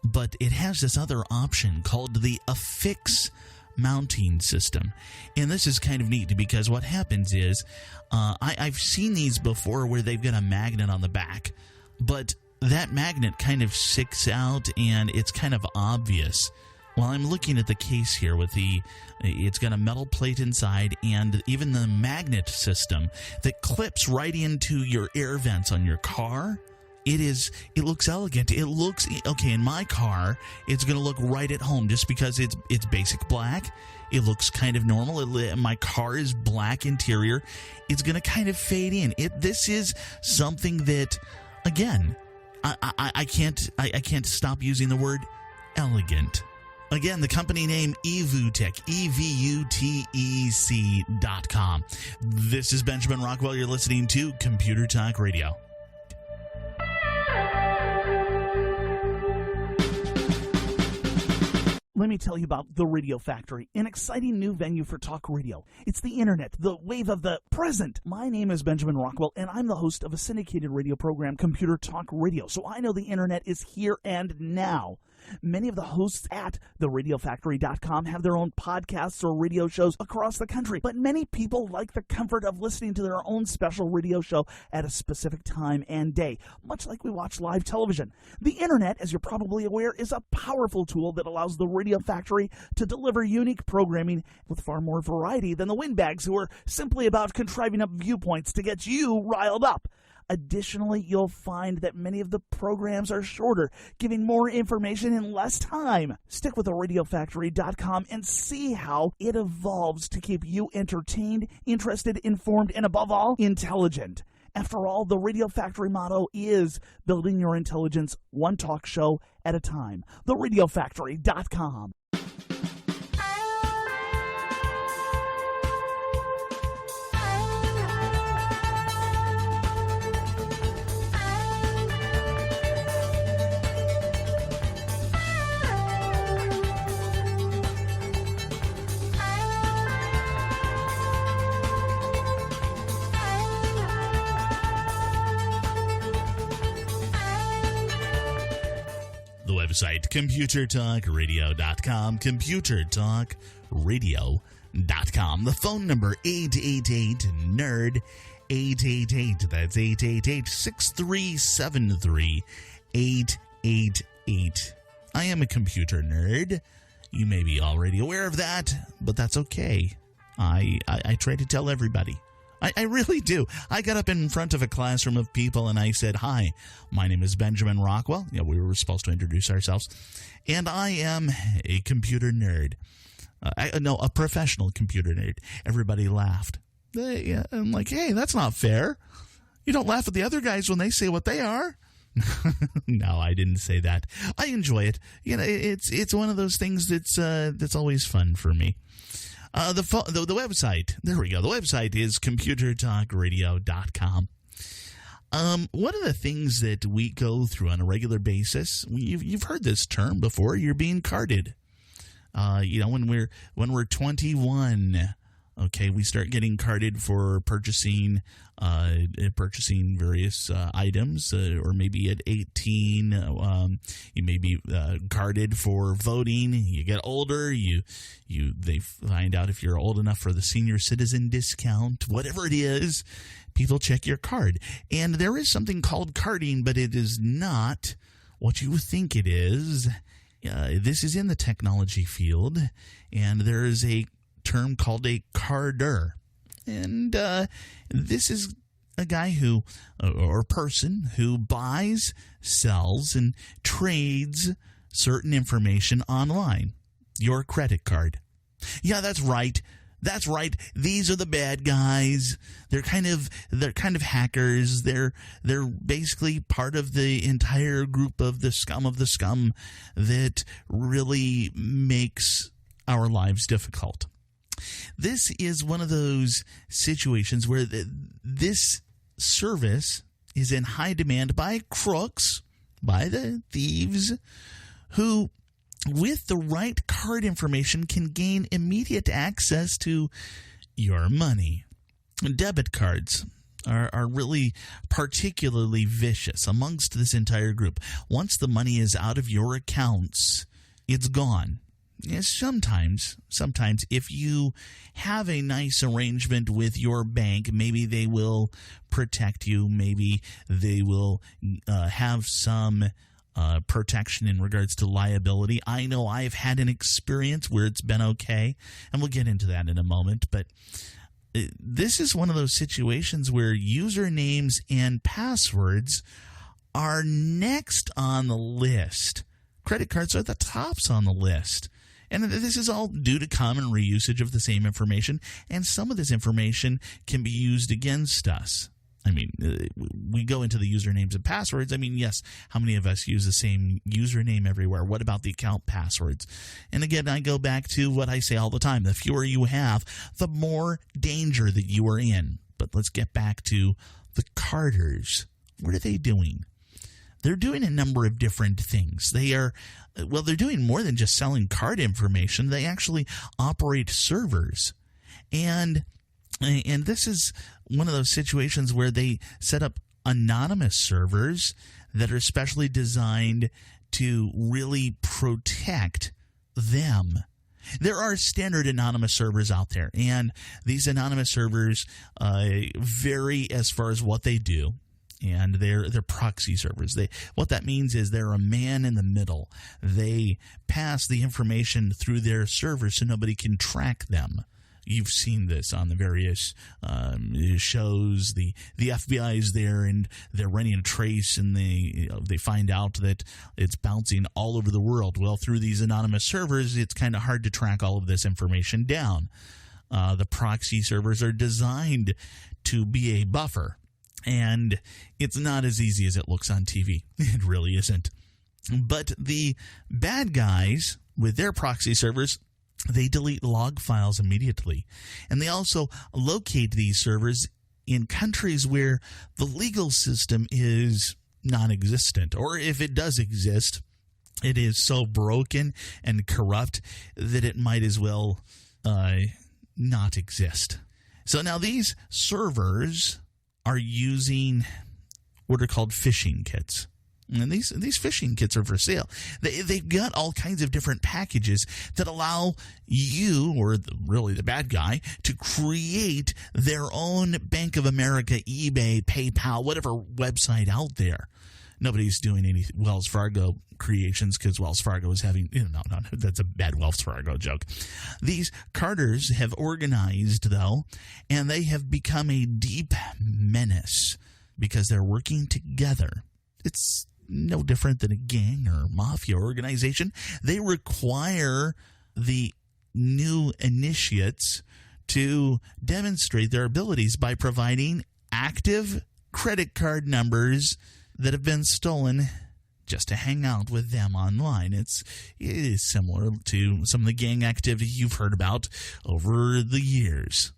But it has this other option called the Affix mounting system. And this is kind of neat because what happens is I've seen these before where they've got a magnet on the back, but that magnet kind of sticks out and it's kind of obvious. Well, I'm looking at the case here with it's got a metal plate inside and even the magnet system that clips right into your air vents on your car. It looks elegant. It looks okay in my car. It's going to look right at home just because it's basic black. It looks kind of normal. My car is black interior. It's going to kind of fade in. This is something that, again, I can't stop using the word elegant. Again, the company name Evutec, Evutec.com. This is Benjamin Rockwell. You're listening to Computer Talk Radio. Let me tell you about The Radio Factory, an exciting new venue for talk radio. It's the internet, the wave of the present. My name is Benjamin Rockwell, and I'm the host of a syndicated radio program, Computer Talk Radio. So I know the internet is here and now. Many of the hosts at theradiofactory.com have their own podcasts or radio shows across the country, but many people like the comfort of listening to their own special radio show at a specific time and day, much like we watch live television. The internet, as you're probably aware, is a powerful tool that allows the Radio Factory to deliver unique programming with far more variety than the windbags who are simply about contriving up viewpoints to get you riled up. Additionally, you'll find that many of the programs are shorter, giving more information in less time. Stick with theradiofactory.com and see how it evolves to keep you entertained, interested, informed, and above all, intelligent. After all, the Radio Factory motto is building your intelligence one talk show at a time. TheRadioFactory.com. The website, ComputerTalkRadio.com, ComputerTalkRadio.com. The phone number, 888-NERD, 888, that's 888-6373-888. I am a computer nerd. You may be already aware of that, but that's okay. I try to tell everybody. I really do. I got up in front of a classroom of people and I said, "Hi, my name is Benjamin Rockwell." Yeah, we were supposed to introduce ourselves. And I am a computer nerd. No, a professional computer nerd. Everybody laughed. I'm like, hey, that's not fair. You don't laugh at the other guys when they say what they are. No, I didn't say that. I enjoy it. You know, it's one of those things that's always fun for me. The website, there we go. The website is ComputerTalkRadio.com. One of the things that we go through on a regular basis, you've heard this term before, you're being carded. When we're 21, okay, we start getting carded for purchasing various items, or maybe at 18, you may be carded for voting. You get older, they find out if you're old enough for the senior citizen discount, whatever it is. People check your card, and there is something called carding, but it is not what you think it is. This is in the technology field, and there is a term called a carder. And this is a guy or person who buys, sells, and trades certain information online. Your credit card. Yeah, that's right. That's right. These are the bad guys. They're kind of hackers. They're basically part of the entire group of the scum that really makes our lives difficult. This is one of those situations where this service is in high demand by crooks, by the thieves, who, with the right card information, can gain immediate access to your money. Debit cards are really particularly vicious amongst this entire group. Once the money is out of your accounts, it's gone. Sometimes, if you have a nice arrangement with your bank, maybe they will protect you. Maybe they will have some protection in regards to liability. I know I've had an experience where it's been okay, and we'll get into that in a moment. But this is one of those situations where usernames and passwords are next on the list. Credit cards are the tops on the list. And this is all due to common reusage of the same information, and some of this information can be used against us. I mean, we go into the usernames and passwords. I mean, yes, how many of us use the same username everywhere? What about the account passwords? And again, I go back to what I say all the time. The fewer you have, the more danger that you are in. But let's get back to the carders. What are they doing? They're doing a number of different things. They're doing more than just selling card information. They actually operate servers. And this is one of those situations where they set up anonymous servers that are specially designed to really protect them. There are standard anonymous servers out there, and these anonymous servers vary as far as what they do. And they're proxy servers. What that means is they're a man in the middle. They pass the information through their servers so nobody can track them. You've seen this on the various shows. The FBI is there, and they're running a trace, and they find out that it's bouncing all over the world. Well, through these anonymous servers, it's kind of hard to track all of this information down. The proxy servers are designed to be a buffer. And it's not as easy as it looks on TV. It really isn't. But the bad guys, with their proxy servers, they delete log files immediately. And they also locate these servers in countries where the legal system is non-existent. Or if it does exist, it is so broken and corrupt that it might as well not exist. So now these servers are using what are called phishing kits. And these phishing kits are for sale. They've got all kinds of different packages that allow you, or really the bad guy, to create their own Bank of America, eBay, PayPal, whatever website out there. Nobody's doing any Wells Fargo creations because Wells Fargo is having, no, that's a bad Wells Fargo joke. These Carters have organized, though, and they have become a deep menace because they're working together. It's no different than a gang or mafia organization. They require the new initiates to demonstrate their abilities by providing active credit card numbers that have been stolen just to hang out with them online. It is similar to some of the gang activity you've heard about over the years.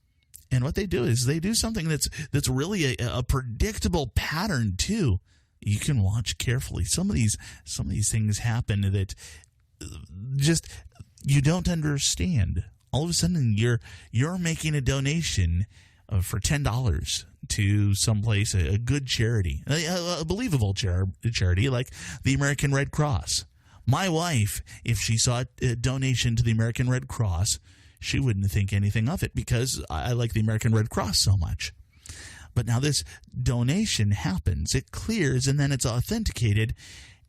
And what they do is they do something that's really a predictable pattern too. You can watch carefully. Some of these things happen that just you don't understand. All of a sudden, you're making a donation for $10 to someplace, a good charity, a believable charity like the American Red Cross. My wife, if she saw a donation to the American Red Cross, she wouldn't think anything of it because I like the American Red Cross so much. But now this donation happens, it clears, and then it's authenticated.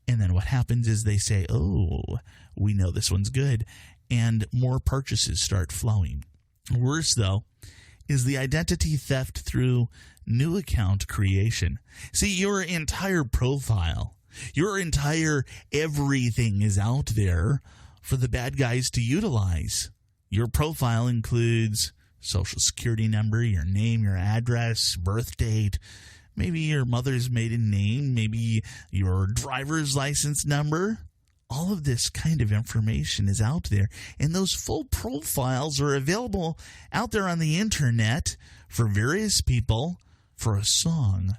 And then what happens is they say, oh, we know this one's good. And more purchases start flowing. Worse, though, is the identity theft through new account creation. See, your entire profile, your entire everything is out there for the bad guys to utilize. Your profile includes Social Security number, your name, your address, birth date, maybe your mother's maiden name, maybe your driver's license number. All of this kind of information is out there, and those full profiles are available out there on the internet for various people for a song.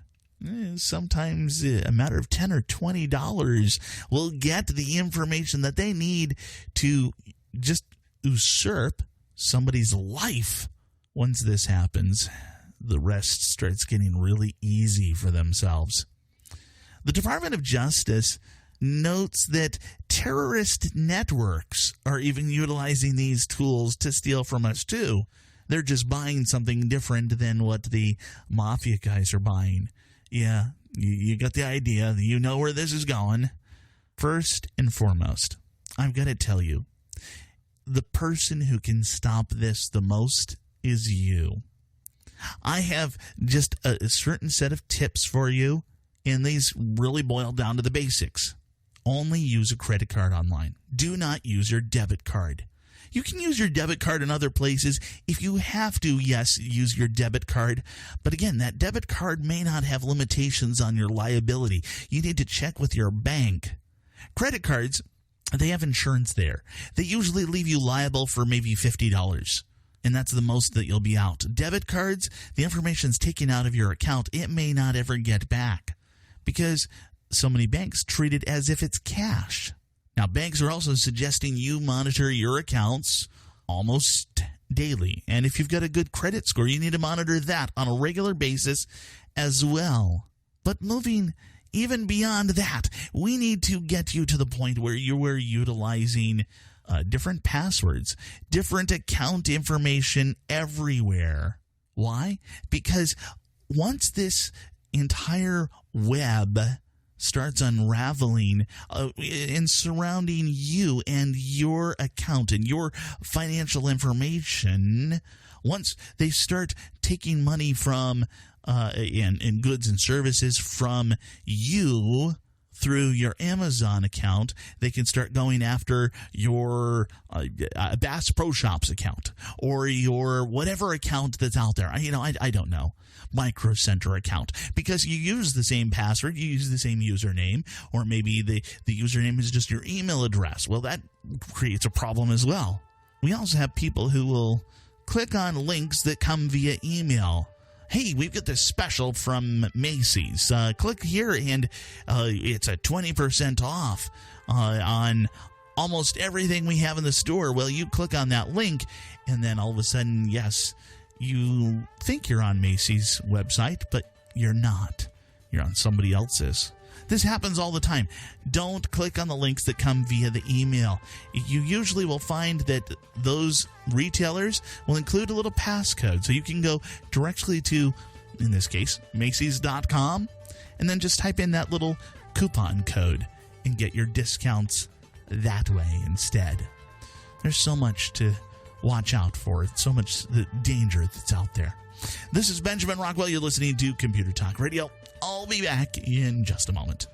Sometimes a matter of $10 or $20 will get the information that they need to just usurp somebody's life. Once this happens, the rest starts getting really easy for themselves. The Department of Justice notes that terrorist networks are even utilizing these tools to steal from us too. They're just buying something different than what the mafia guys are buying. Yeah, you got the idea. You know where this is going. First and foremost, I've got to tell you, the person who can stop this the most is you. I have just a certain set of tips for you, and these really boil down to the basics. Only use a credit card online. Do not use your debit card. You can use your debit card in other places. If you have to, yes, use your debit card. But again, that debit card may not have limitations on your liability. You need to check with your bank. Credit cards, they have insurance there. They usually leave you liable for maybe $50. And that's the most that you'll be out. Debit cards, the information's taken out of your account. It may not ever get back because so many banks treat it as if it's cash. Now, banks are also suggesting you monitor your accounts almost daily. And if you've got a good credit score, you need to monitor that on a regular basis as well. But moving even beyond that, we need to get you to the point where you are utilizing different passwords, different account information everywhere. Why? Because once this entire web starts unraveling and surrounding you and your account and your financial information, once they start taking money from and goods and services from you through your Amazon account, they can start going after your Bass Pro Shops account or your whatever account that's out there. I don't know. Micro Center account, because you use the same password, you use the same username, or maybe the username is just your email address. Well, that creates a problem as well. We also have people who will click on links that come via email. Hey, we've got this special from Macy's. Click here and it's a 20% off on almost everything we have in the store. Well, you click on that link and then all of a sudden, yes, you think you're on Macy's website, but you're not. You're on somebody else's. This happens all the time. Don't click on the links that come via the email. You usually will find that those retailers will include a little passcode, so you can go directly to, in this case, Macy's.com, and then just type in that little coupon code and get your discounts that way instead. There's so much to watch out for. So much danger that's out there. This is Benjamin Rockwell. You're listening to Computer Talk Radio. I'll be back in just a moment.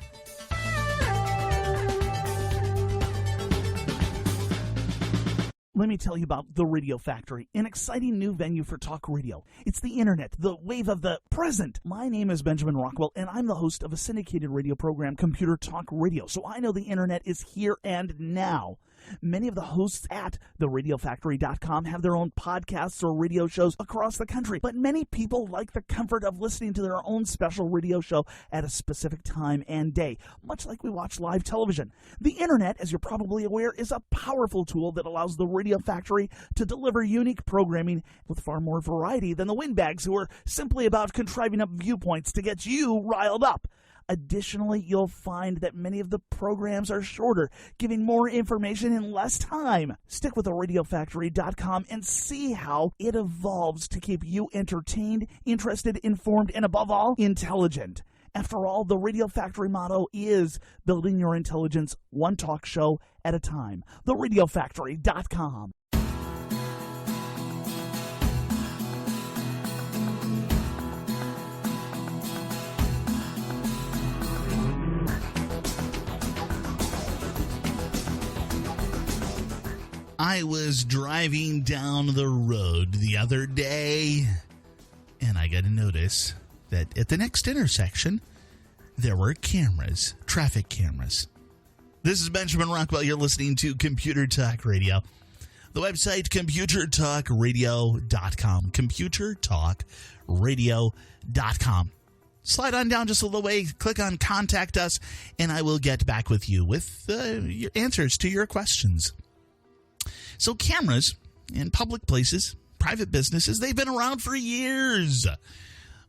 Let me tell you about the Radio Factory, an exciting new venue for talk radio. It's the internet, the wave of the present. My name is Benjamin Rockwell, and I'm the host of a syndicated radio program, Computer Talk Radio. So I know the internet is here and now. Many of the hosts at theradiofactory.com have their own podcasts or radio shows across the country, but many people like the comfort of listening to their own special radio show at a specific time and day, much like we watch live television. The internet, as you're probably aware, is a powerful tool that allows the Radio Factory to deliver unique programming with far more variety than the windbags who are simply about contriving up viewpoints to get you riled up. Additionally, you'll find that many of the programs are shorter, giving more information in less time. Stick with theradiofactory.com and see how it evolves to keep you entertained, interested, informed, and above all, intelligent. After all, the Radio Factory motto is building your intelligence one talk show at a time. theradiofactory.com. I was driving down the road the other day, and I got to notice that at the next intersection, there were cameras, traffic cameras. This is Benjamin Rockwell. You're listening to Computer Talk Radio. The website, computertalkradio.com. Computertalkradio.com. Slide on down just a little way, click on Contact Us, and I will get back with you with your answers to your questions. So cameras in public places, private businesses, they've been around for years.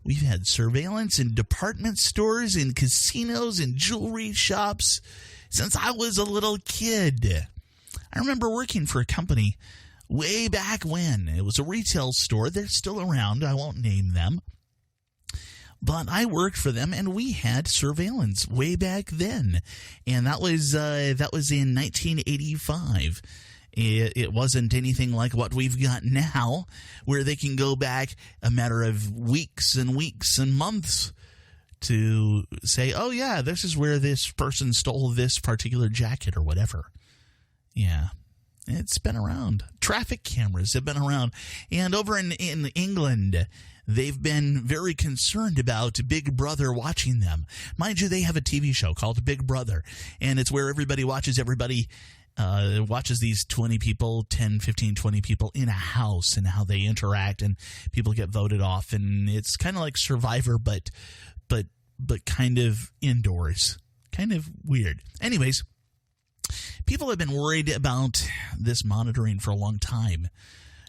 We've had surveillance in department stores, in casinos, in jewelry shops since I was a little kid. I remember working for a company way back when. It was a retail store. They're still around. I won't name them. But I worked for them, and we had surveillance way back then. And that was in 1985. It wasn't anything like what we've got now, where they can go back a matter of weeks and weeks and months to say, oh, yeah, this is where this person stole this particular jacket or whatever. Yeah, it's been around. Traffic cameras have been around. And over in England, they've been very concerned about Big Brother watching them. Mind you, they have a TV show called Big Brother, and it's where everybody watches these 20 people, 10, 15, 20 people in a house and how they interact, and people get voted off, and it's kind of like Survivor, but kind of indoors. Kind of weird. Anyways, people have been worried about this monitoring for a long time.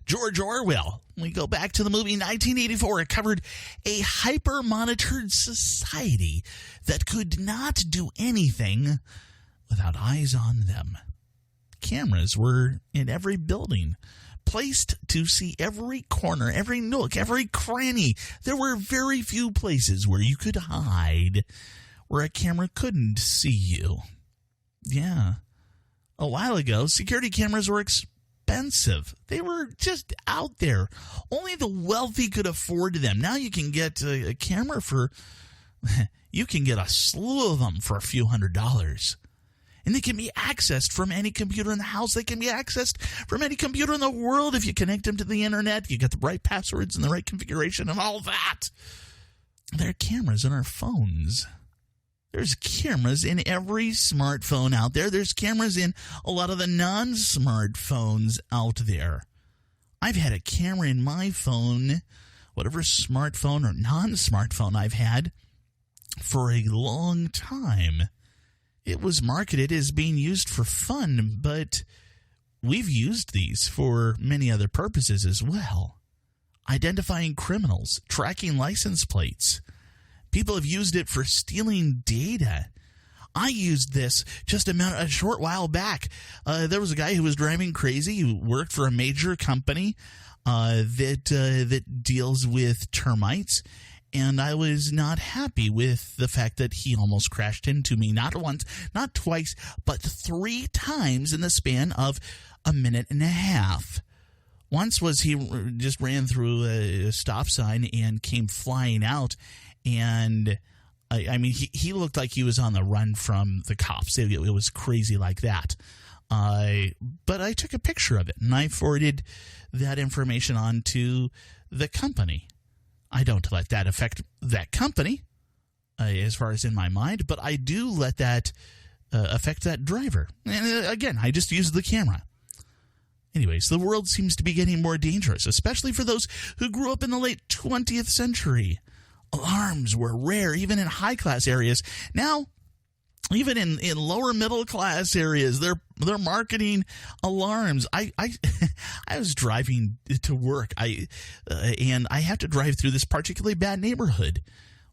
George Orwell, we go back to the movie 1984. It covered a hyper-monitored society that could not do anything without eyes on them. Cameras were in every building, placed to see every corner, every nook, every cranny. There were very few places where you could hide, where a camera couldn't see you. Yeah. A while ago, security cameras were expensive. They were just out there. Only the wealthy could afford them. Now you can get a camera for you can get a slew of them for a few $100s. And they can be accessed from any computer in the house. They can be accessed from any computer in the world if you connect them to the internet. You get the right passwords and the right configuration and all that. There are cameras in our phones. There's cameras in every smartphone out there. There's cameras in a lot of the non-smartphones out there. I've had a camera in my phone, whatever smartphone or non-smartphone I've had, for a long time. It was marketed as being used for fun, but we've used these for many other purposes as well. Identifying criminals, tracking license plates. People have used it for stealing data. I used this just a short while back. There was a guy who was driving crazy who worked for a major company that deals with termites. And I was not happy with the fact that he almost crashed into me. Not once, not twice, but 3 times in the span of a minute and a half. Once was he just ran through a stop sign and came flying out. And, I mean, he looked like he was on the run from the cops. It was crazy like that. But I took a picture of it, and I forwarded that information on to the company. I don't let that affect that company as far as in my mind, but I do let that affect that driver. And again, I just use the camera. Anyways, the world seems to be getting more dangerous, especially for those who grew up in the late 20th century. Alarms were rare, even in high-class areas. Now, even in lower middle-class areas, they're marketing alarms. I was driving to work, and I have to drive through this particularly bad neighborhood.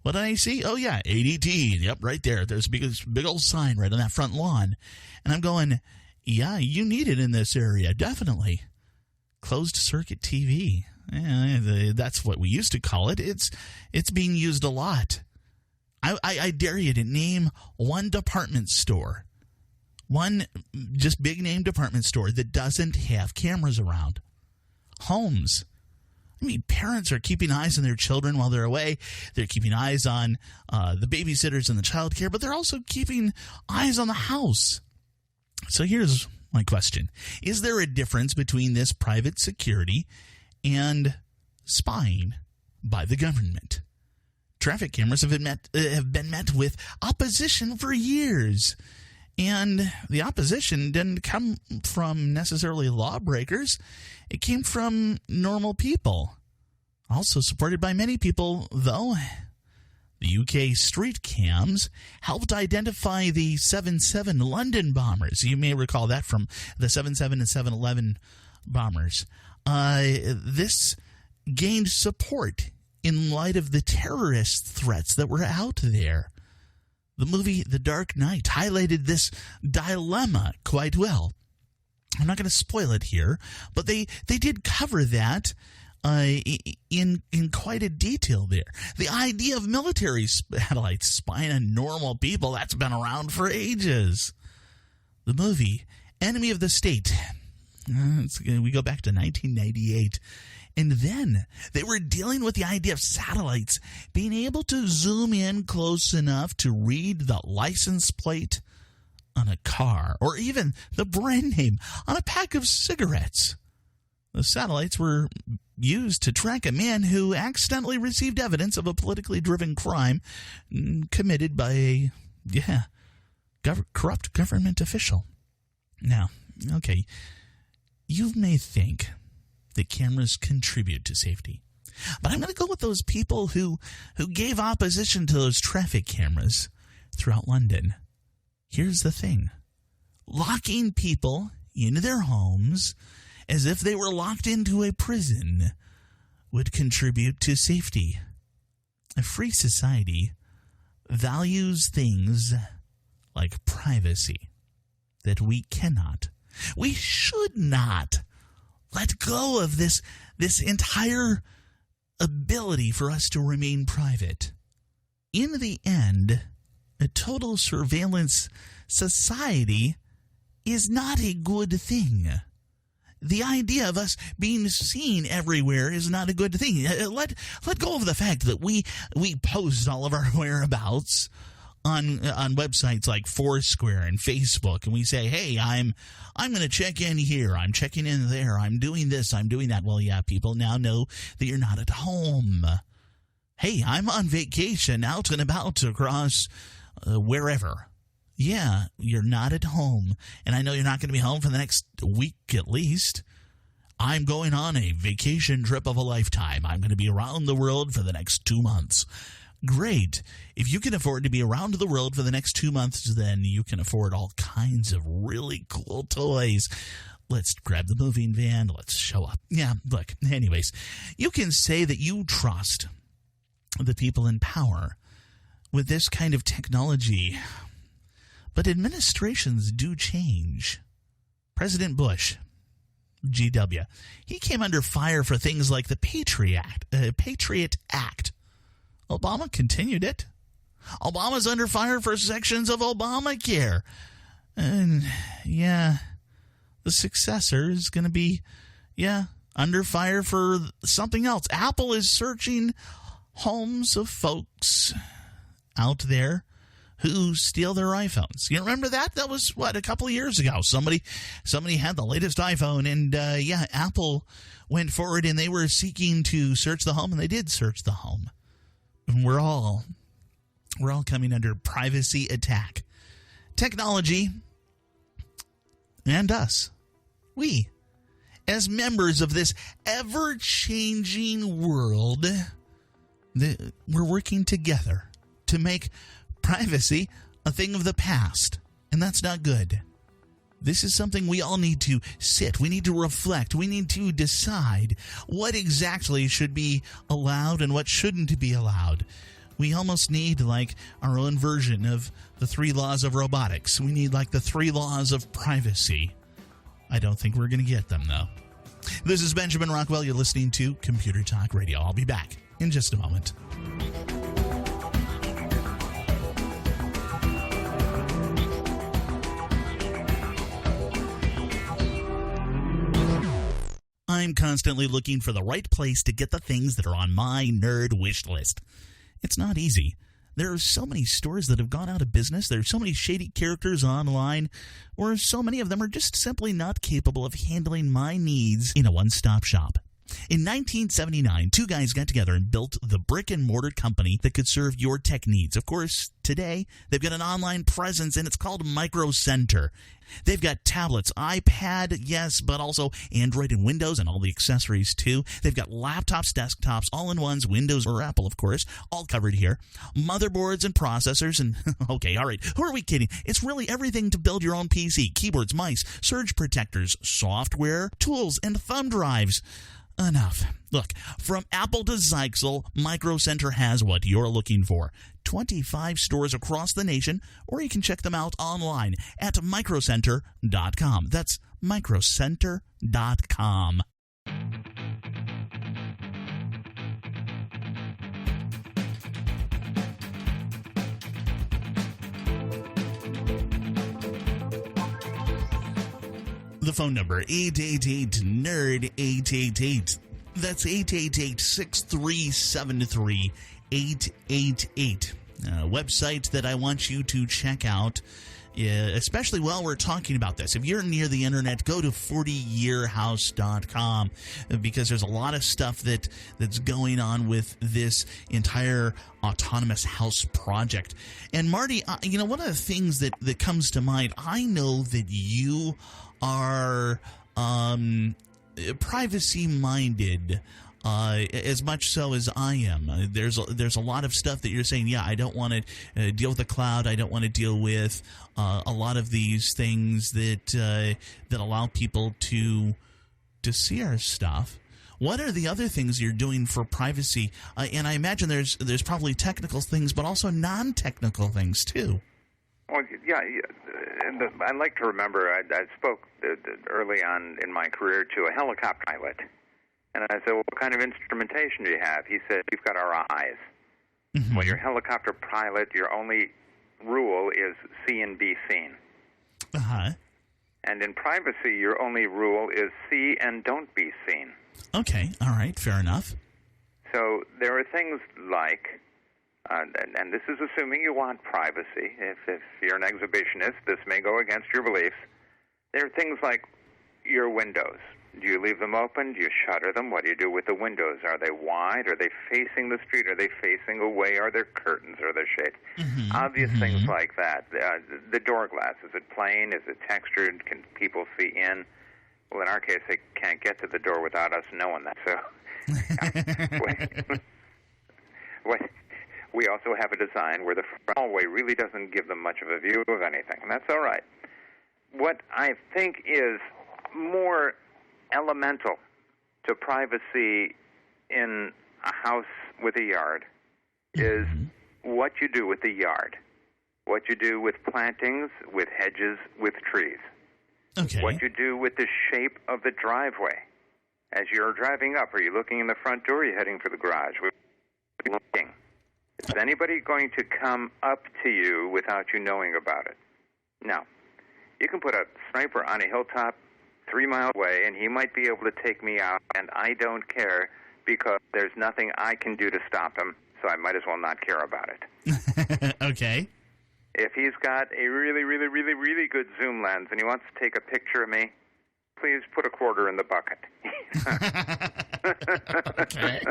What did I see? Oh, yeah, ADT. Yep, right there. There's a big old sign right on that front lawn. And I'm going, yeah, you need it in this area, definitely. Closed-circuit TV. Yeah, that's what we used to call it. It's being used a lot. I dare you to name one department store, one just big-name department store that doesn't have cameras around. Homes. I mean, parents are keeping eyes on their children while they're away. They're keeping eyes on the babysitters and the child care, but they're also keeping eyes on the house. So here's my question. Is there a difference between this private security and spying by the government? Traffic cameras have been met with opposition for years. And the opposition didn't come from necessarily lawbreakers. It came from normal people. Also supported by many people, though. The UK street cams helped identify the 7/7 London bombers. You may recall that from the 7/7 and 7/11 bombers. This gained support in light of the terrorist threats that were out there. The movie The Dark Knight highlighted this dilemma quite well. I'm not going to spoil it here, but they did cover that in quite a detail there. The idea of military satellites spying on normal people, that's been around for ages. The movie Enemy of the State, we go back to 1998. And then they were dealing with the idea of satellites being able to zoom in close enough to read the license plate on a car or even the brand name on a pack of cigarettes. The satellites were used to track a man who accidentally received evidence of a politically driven crime committed by a corrupt government official. Now, okay, you may think that cameras contribute to safety. But I'm going to go with those people who gave opposition to those traffic cameras throughout London. Here's the thing. Locking people into their homes as if they were locked into a prison would contribute to safety. A free society values things like privacy that we should not let go of this entire ability for us to remain private. In the end, a total surveillance society is not a good thing. the idea of us being seen everywhere is not a good thing. Let go of the fact that we post all of our whereabouts on websites like Foursquare and Facebook, and we say, hey, I'm going to check in here, I'm checking in there, I'm doing this, I'm doing that. Well, yeah, people now know that you're not at home. Hey, I'm on vacation out and about across wherever. Yeah, you're not at home, and I know you're not going to be home for the next week at least. I'm going on a vacation trip of a lifetime. I'm going to be around the world for the next 2 months. Great. If you can afford to be around the world for the next 2 months, then you can afford all kinds of really cool toys. Let's grab the moving van. Let's show up. Yeah, look, anyways, you can say that you trust the people in power with this kind of technology, but administrations do change. President Bush, GW, he came under fire for things like the Patriot Act. Obama continued it. Obama's under fire for sections of Obamacare. And, yeah, the successor is going to be, under fire for something else. Apple is searching homes of folks out there who steal their iPhones. You remember that? That was, a couple of years ago. Somebody had the latest iPhone, and, Apple went forward, and they were seeking to search the home, and they did search the home. We're all coming under privacy attack. Technology and us. We, as members of this ever-changing world, we're working together to make privacy a thing of the past. And that's not good. This is something we all need to sit. We need to reflect. We need to decide what exactly should be allowed and what shouldn't be allowed. We almost need our own version of the 3 laws of robotics. We need the 3 laws of privacy. I don't think we're going to get them, though. This is Benjamin Rockwell. You're listening to Computer Talk Radio. I'll be back in just a moment. I'm constantly looking for the right place to get the things that are on my nerd wish list. It's not easy. There are so many stores that have gone out of business. There are so many shady characters online, or so many of them are just simply not capable of handling my needs in a one-stop shop. In 1979, 2 guys got together and built the brick-and-mortar company that could serve your tech needs. Of course, today, they've got an online presence, and it's called Micro Center. They've got tablets, iPad, yes, but also Android and Windows and all the accessories, too. They've got laptops, desktops, all-in-ones, Windows or Apple, of course, all covered here. Motherboards and processors, and, okay, all right, who are we kidding? It's really everything to build your own PC. Keyboards, mice, surge protectors, software, tools, and thumb drives. Enough. Look, from Apple to Zyxel, Micro Center has what you're looking for. 25 stores across the nation, or you can check them out online at microcenter.com. That's microcenter.com. The phone number, 888-NERD-888. That's 888-6373-888. Website that I want you to check out, especially while we're talking about this. If you're near the internet, go to 40yearhouse.com because there's a lot of stuff that's going on with this entire autonomous house project. And Marty, one of the things that comes to mind, I know that you are privacy-minded, as much so as I am. There's a lot of stuff that you're saying, I don't want to deal with the cloud. I don't want to deal with a lot of these things that allow people to see our stuff. What are the other things you're doing for privacy? And I imagine there's probably technical things, but also non-technical things too. Well, and I like to remember I spoke early on in my career to a helicopter pilot, and I said, well, what kind of instrumentation do you have? He said, we've got our eyes. Mm-hmm. When you're a helicopter pilot, your only rule is see and be seen. Uh-huh. And in privacy, your only rule is see and don't be seen. Okay, all right, fair enough. So there are things like, and this is assuming you want privacy. If you're an exhibitionist, this may go against your beliefs. There are things like your windows. Do you leave them open? Do you shutter them? What do you do with the windows? Are they wide? Are they facing the street? Are they facing away? Are there curtains? Are there shades? Obvious things like that. The door glass, is it plain? Is it textured? Can people see in? Well, in our case, they can't get to the door without us knowing that. So we also have a design where the front hallway really doesn't give them much of a view of anything, and that's all right. What I think is more elemental to privacy in a house with a yard is what you do with the yard, what you do with plantings, with hedges, with trees, what you do with the shape of the driveway. As you're driving up, are you looking in the front door, or are you heading for the garage? Looking. Is anybody going to come up to you without you knowing about it? No. You can put a sniper on a hilltop 3 miles away, and he might be able to take me out, and I don't care because there's nothing I can do to stop him, so I might as well not care about it. Okay. If he's got a really, really, really, really good zoom lens and he wants to take a picture of me, please put a quarter in the bucket. Okay.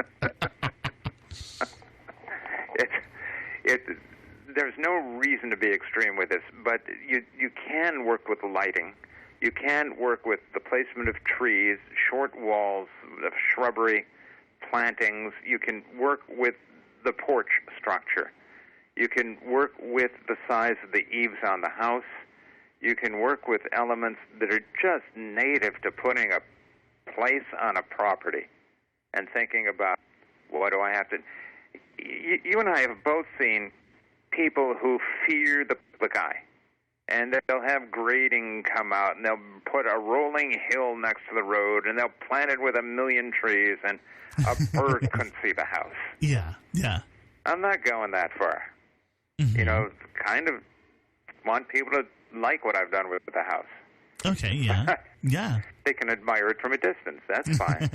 There's no reason to be extreme with this, but you can work with lighting. You can work with the placement of trees, short walls of shrubbery, plantings. You can work with the porch structure. You can work with the size of the eaves on the house. You can work with elements that are just native to putting a place on a property and thinking about, what do I have to... You and I have both seen people who fear the public eye. And they'll have grading come out, and they'll put a rolling hill next to the road, and they'll plant it with 1 million trees, and a bird couldn't see the house. Yeah. I'm not going that far. You know, kind of want people to like what I've done with the house. Okay, yeah. Yeah. They can admire it from a distance. That's fine.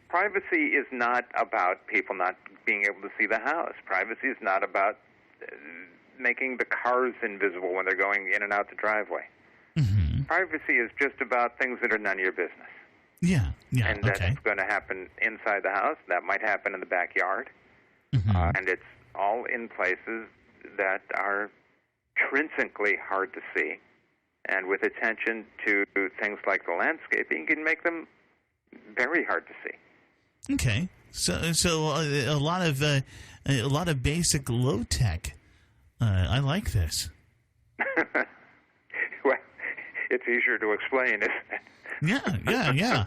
Privacy is not about people not being able to see the house. Privacy is not about making the cars invisible when they're going in and out the driveway. Privacy is just about things that are none of your business. Yeah. And that's going to happen inside the house. That might happen in the backyard. And it's all in places that are intrinsically hard to see. And with attention to things like the landscaping, you can make them very hard to see. Okay. So a lot of basic low tech. I like this. Well, it's easier to explain, isn't it? Yeah.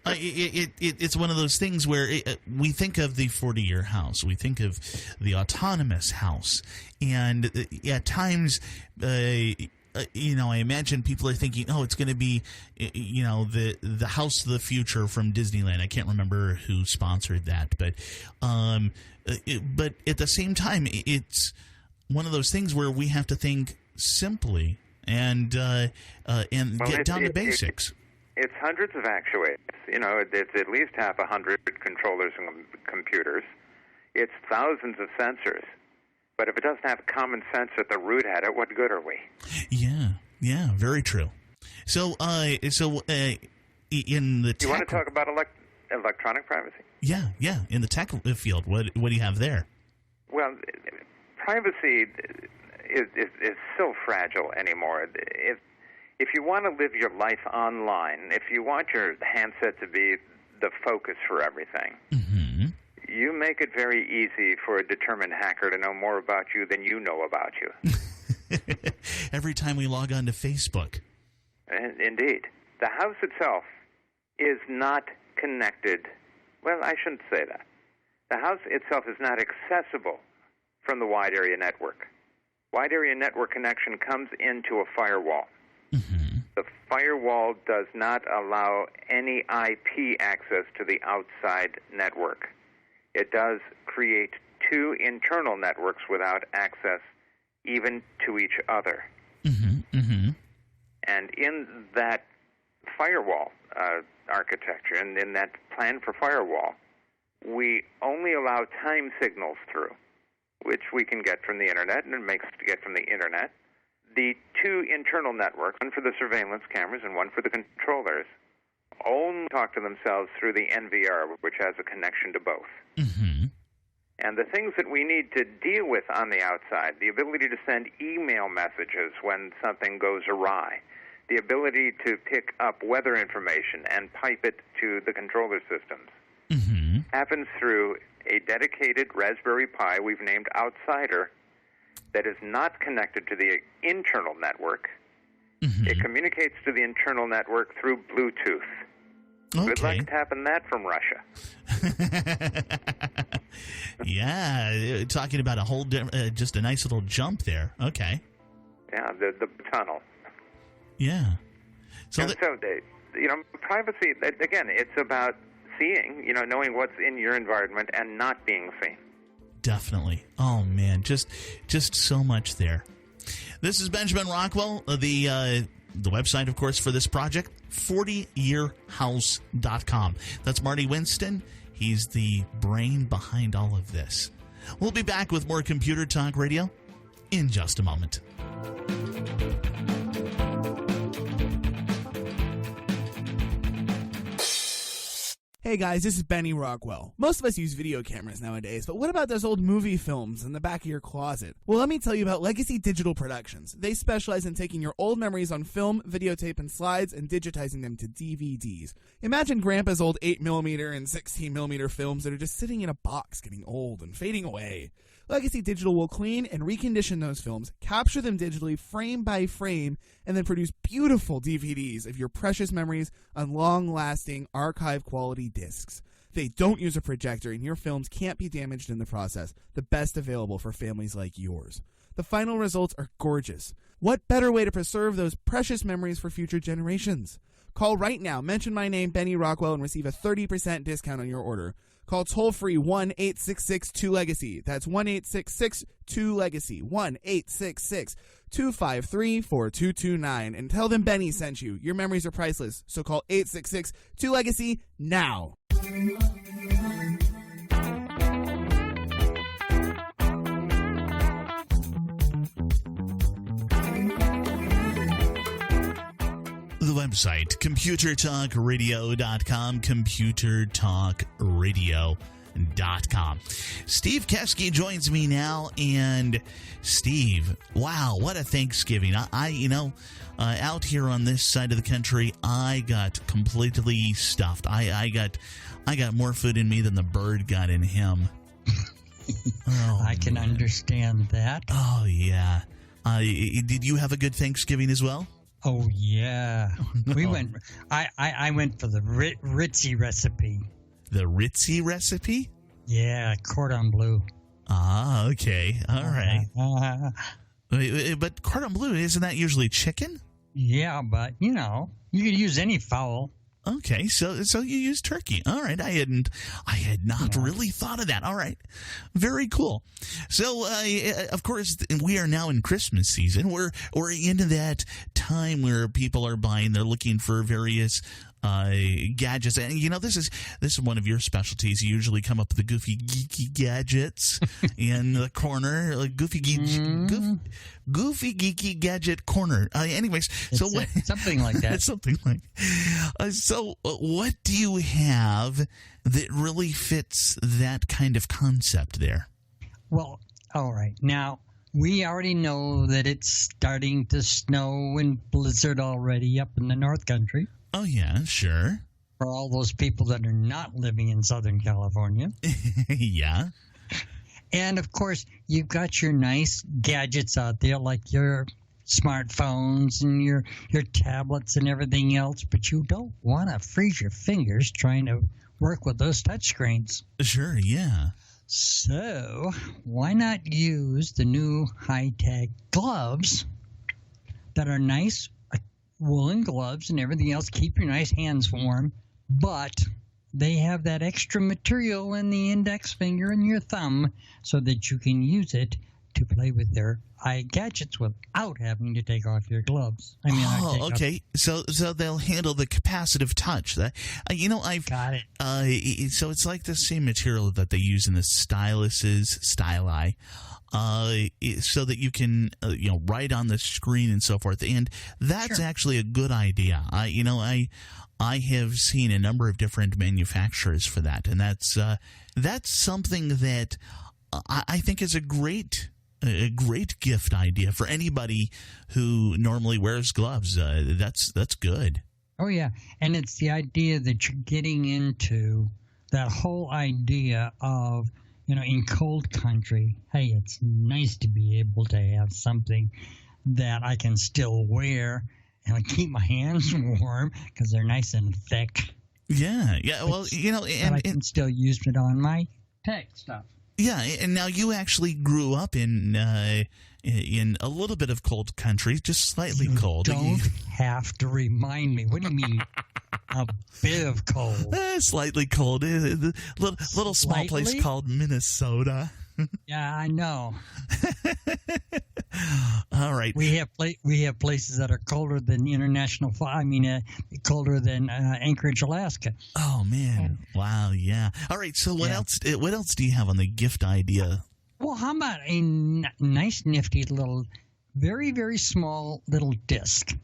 It's one of those things where we think of the 40-year house, we think of the autonomous house, and at times, I imagine people are thinking, oh, it's going to be, the house of the future from Disneyland. I can't remember who sponsored that, but at the same time, it's one of those things where we have to think simply and get down to basics. It's hundreds of actuators. It's at least 100 controllers and computers. It's thousands of sensors. But if it doesn't have common sense at the root at it, what good are we? Yeah, very true. So in the tech... You want to talk about electronic privacy? Yeah, in the tech field, what do you have there? Well, privacy is so fragile anymore. If you want to live your life online, if you want your handset to be the focus for everything, you make it very easy for a determined hacker to know more about you than you know about you. Every time we log on to Facebook. Indeed. The house itself is not connected. Well, I shouldn't say that. The house itself is not accessible from the wide area network. Wide area network connection comes into a firewall. The firewall does not allow any IP access to the outside network. It does create two internal networks without access even to each other. And in that firewall architecture, and in that plan for firewall, we only allow time signals through, which we can get from the Internet, and it makes to get from the Internet. The two internal networks, one for the surveillance cameras and one for the controllers, only talk to themselves through the NVR, which has a connection to both. Mm-hmm. And the things that we need to deal with on the outside, the ability to send email messages when something goes awry, the ability to pick up weather information and pipe it to the controller systems, Mm-hmm. happens through a dedicated Raspberry Pi we've named Outsider that is not connected to the internal network. Mm-hmm. It communicates to the internal network through Bluetooth. Okay. Good luck tapping that from Russia. Yeah, talking about a whole just a nice little jump there. Okay. Yeah, the tunnel. Yeah. So, Privacy, again, it's about seeing, knowing what's in your environment and not being seen. definitely. Oh man, just so much there. This is Benjamin Rockwell. The website, of course, for this project, 40yearhouse.com. That's Marty Winston. He's the brain behind all of this. We'll be back with more Computer Talk Radio in just a moment. Hey guys, this is Benny Rockwell. Most of us use video cameras nowadays, but what about those old movie films in the back of your closet? Well, let me tell you about Legacy Digital Productions. They specialize in taking your old memories on film, videotape, and slides and digitizing them to DVDs. Imagine Grandpa's old 8mm and 16mm films that are just sitting in a box getting old and fading away. Legacy Digital will clean and recondition those films, capture them digitally frame by frame, and then produce beautiful DVDs of your precious memories on long-lasting, archive-quality discs. They don't use a projector, and your films can't be damaged in the process, the best available for families like yours. The final results are gorgeous. What better way to preserve those precious memories for future generations? Call right now, mention my name, Benny Rockwell, and receive a 30% discount on your order. Call toll-free 1-866-2-LEGACY. That's 1-866-2-LEGACY. 1-866-253-4229. And tell them Benny sent you. Your memories are priceless. So call 866-2-LEGACY now. The website, computertalkradio.com, computertalkradio.com. Steve Keske joins me now, and Steve, wow, what a Thanksgiving. Out here on this side of the country, I got completely stuffed. I got more food in me than the bird got in him. I can understand that. Oh, yeah. Did you have a good Thanksgiving as well? Oh yeah, we went. I went for the Ritzy recipe. The Ritzy recipe? Yeah, cordon bleu. Ah, okay, all right. But cordon bleu, isn't that usually chicken? Yeah, but you could use any fowl. Okay, so you use turkey. All right, I had not really thought of that. All right, very cool. So, of course, we are now in Christmas season. We're into that time where people are buying. They're looking for various gadgets, and this is one of your specialties. You usually come up with the goofy geeky gadgets in the corner, like goofy geeky gadget corner. Anyways, so something like that. Something like. So, what do you have that really fits that kind of concept there? Well, all right. Now, we already know that it's starting to snow and blizzard already up in the North Country. Oh, yeah, sure. For all those people that are not living in Southern California. Yeah. And, of course, you've got your nice gadgets out there like your smartphones and your tablets and everything else, but you don't want to freeze your fingers trying to work with those touchscreens. Sure, yeah. So why not use the new high-tech gloves that are nice woolen gloves and everything else, keep your nice hands warm, but they have that extra material in the index finger and your thumb so that you can use it to play with their gadgets without having to take off your gloves. Okay. So they'll handle the capacitive touch. That I've got it. So it's like the same material that they use in the styluses, styli, so that you can write on the screen and so forth. And that's actually a good idea. I have seen a number of different manufacturers for that, and that's something that I think is a great gift idea for anybody who normally wears gloves. That's good. Oh yeah, and it's the idea that you're getting into that whole idea of in cold country. Hey, it's nice to be able to have something that I can still wear and keep my hands warm because they're nice and thick. Yeah. Well, and I can still use it on my tech stuff. Yeah, and now you actually grew up in a little bit of cold country, just slightly cold. Don't have to remind me. What do you mean, a bit of cold? Slightly cold. Little small place called Minnesota. Yeah, I know. All right. We have places that are colder than colder than Anchorage, Alaska. Oh man! Wow. Yeah. All right. So what else? What else do you have on the gift idea? Well, how about a nice, nifty little, very, very small little disc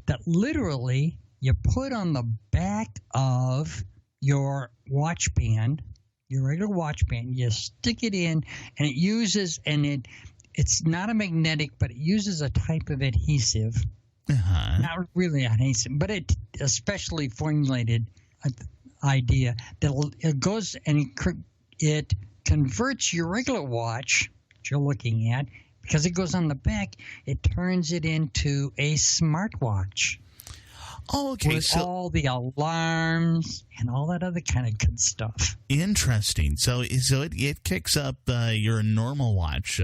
that literally you put on the back of your watch band. Your regular watch band, you stick it in, and it uses, it's not a magnetic, but it uses a type of adhesive. Not really adhesive, but it especially formulated idea that it goes and it converts your regular watch that you're looking at, because it goes on the back, it turns it into a smartwatch. Oh, okay. With all the alarms and all that other kind of good stuff. Interesting. So it kicks up your normal watch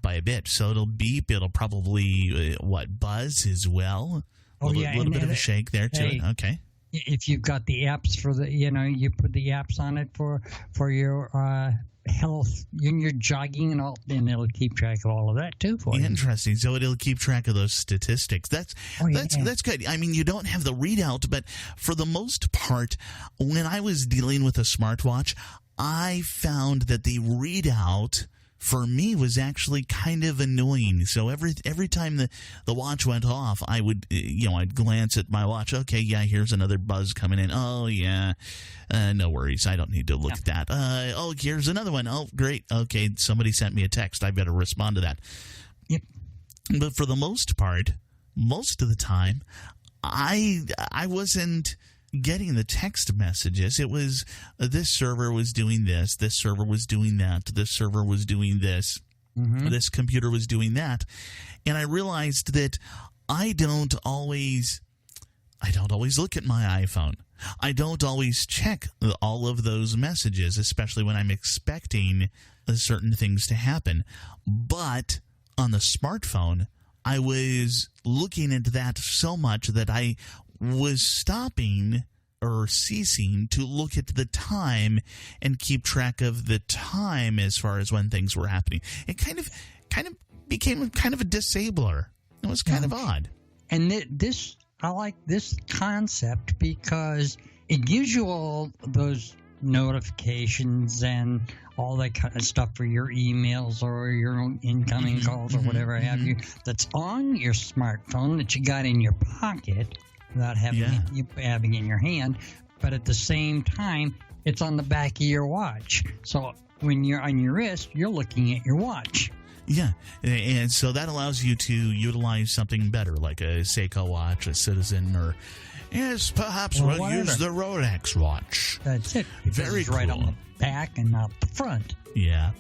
by a bit. So it'll beep. It'll probably buzz as well. A little bit of a shake there to it. Okay. If you've got the apps for you put the apps on it for your health, when you're jogging and all, then it'll keep track of all of that too for you. Interesting. So it'll keep track of those statistics. That's good. I mean, you don't have the readout, but for the most part, when I was dealing with a smartwatch, I found that the readout for me was actually kind of annoying. So every time the watch went off, I would I'd glance at my watch. Okay, yeah, here's another buzz coming in. Oh yeah, no worries. I don't need to look at that. Oh, here's another one. Oh, great. Okay, somebody sent me a text. I better respond to that. Yep. But for the most part, most of the time, I wasn't getting the text messages. It was this server was doing this server was doing that, this server was doing this, this computer was doing that, and I realized that I don't always look at my iPhone. I don't always check all of those messages, especially when I'm expecting certain things to happen. But on the smartphone, I was looking into that so much that I was stopping or ceasing to look at the time and keep track of the time as far as when things were happening. It kind of became kind of a disabler. It was kind of odd. And I like this concept because it gives you all those notifications and all that kind of stuff for your emails or your own incoming calls or whatever have you, that's on your smartphone that you got in your pocket without having it in your hand, but at the same time, it's on the back of your watch. So when you're on your wrist, you're looking at your watch. Yeah, and so that allows you to utilize something better, like a Seiko watch, a Citizen, or perhaps we'll use the Rolex watch. That's it. Very cool. Right on the back and not the front. Yeah.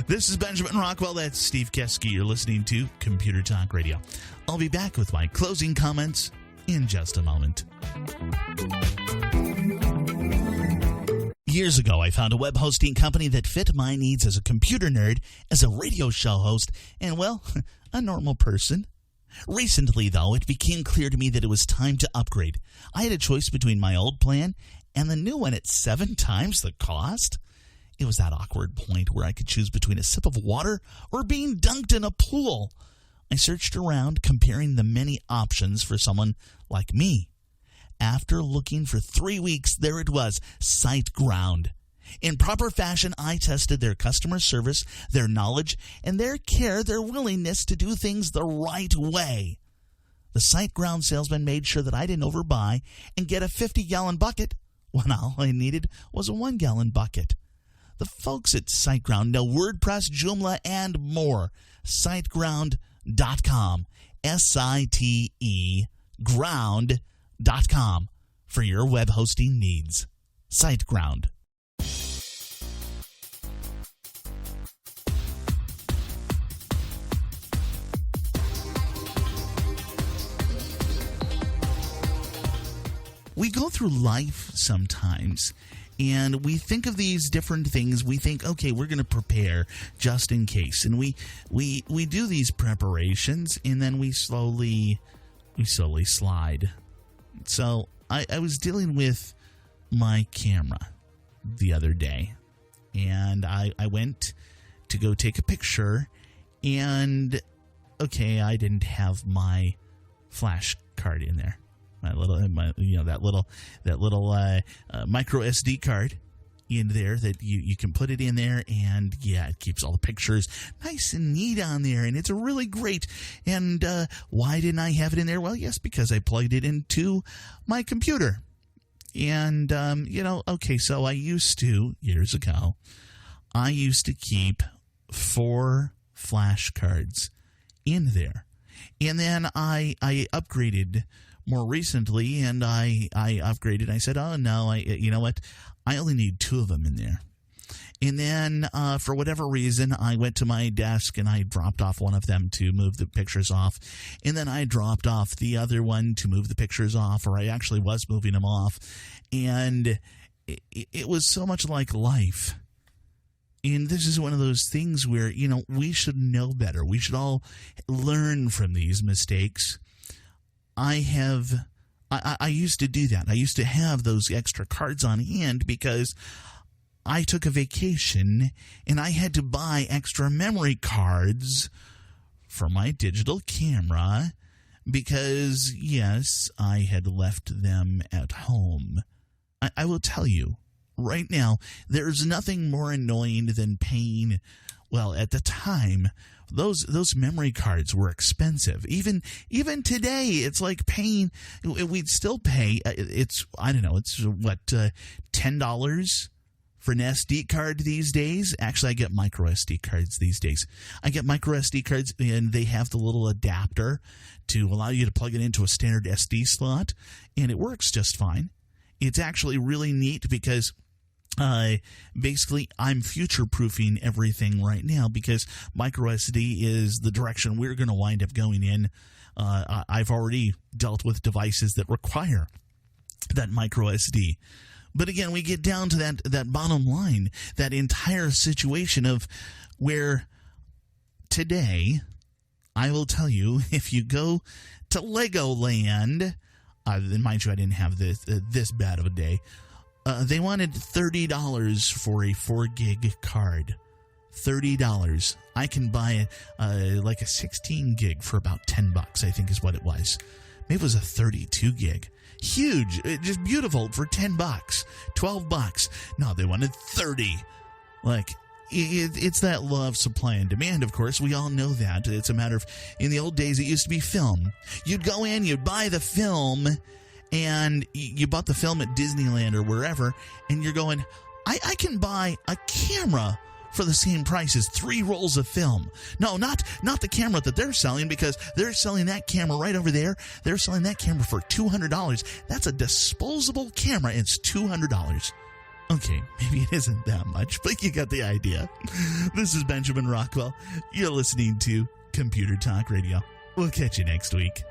This is Benjamin Rockwell. That's Steve Keske. You're listening to Computer Talk Radio. I'll be back with my closing comments in just a moment. Years ago, I found a web hosting company that fit my needs as a computer nerd, as a radio show host, and, well, a normal person. Recently, though, it became clear to me that it was time to upgrade. I had a choice between my old plan and the new one at 7 times the cost. It was that awkward point where I could choose between a sip of water or being dunked in a pool. I searched around, comparing the many options for someone like me. After looking for 3 weeks, there it was, SiteGround. In proper fashion, I tested their customer service, their knowledge, and their care, their willingness to do things the right way. The SiteGround salesman made sure that I didn't overbuy and get a 50-gallon bucket when all I needed was a 1-gallon bucket. The folks at SiteGround know WordPress, Joomla, and more. SiteGround.com. S-I-T-E ground.com for your web hosting needs. SiteGround. We go through life sometimes, and we think of these different things. We think, okay, we're going to prepare just in case. And we do these preparations, and then we slowly slide. So I was dealing with my camera the other day, and I went to go take a picture, and, okay, I didn't have my flash card in there. That little micro SD card in there that you can put it in there, and yeah, it keeps all the pictures nice and neat on there, and it's really great. And why didn't I have it in there? Well, yes, because I plugged it into my computer. And okay, so I used to, years ago, I used to keep 4 flash cards in there, and then I upgraded more recently, and I upgraded. I said, oh, no, you know what? I only need 2 of them in there. And then, for whatever reason, I went to my desk, and I dropped off one of them to move the pictures off. And then I dropped off the other one to move the pictures off, or I actually was moving them off. And it was so much like life. And this is one of those things where, we should know better. We should all learn from these mistakes. I used to do that. I used to have those extra cards on hand because I took a vacation and I had to buy extra memory cards for my digital camera because, yes, I had left them at home. I will tell you, right now, there's nothing more annoying than paying, well, at the time, those memory cards were expensive. Even today, it's like paying. We'd still pay. It's what, $10 for an SD card these days. Actually, I get micro SD cards these days. I get micro SD cards, and they have the little adapter to allow you to plug it into a standard SD slot, and it works just fine. It's actually really neat because basically, I'm future-proofing everything right now because micro SD is the direction we're going to wind up going in. I've already dealt with devices that require that micro SD. But again, we get down to that bottom line, that entire situation of where today, I will tell you, if you go to Legoland, mind you, I didn't have this bad of a day. They wanted $30 for a 4-gig card. $30. I can buy like a 16 gig for about $10, I think is what it was. Maybe it was a 32 gig. Huge. Just beautiful for $10. $12. No, they wanted 30. Like, it's that law of supply and demand, of course. We all know that. It's a matter of, in the old days, it used to be film. You'd go in, you'd buy the film, and you bought the film at Disneyland or wherever, and you're going, I can buy a camera for the same price as 3 rolls of film. No, not the camera that they're selling, because they're selling that camera right over there. They're selling that camera for $200. That's a disposable camera. It's $200. Okay, maybe it isn't that much, but you got the idea. This is Benjamin Rockwell. You're listening to Computer Talk Radio. We'll catch you next week.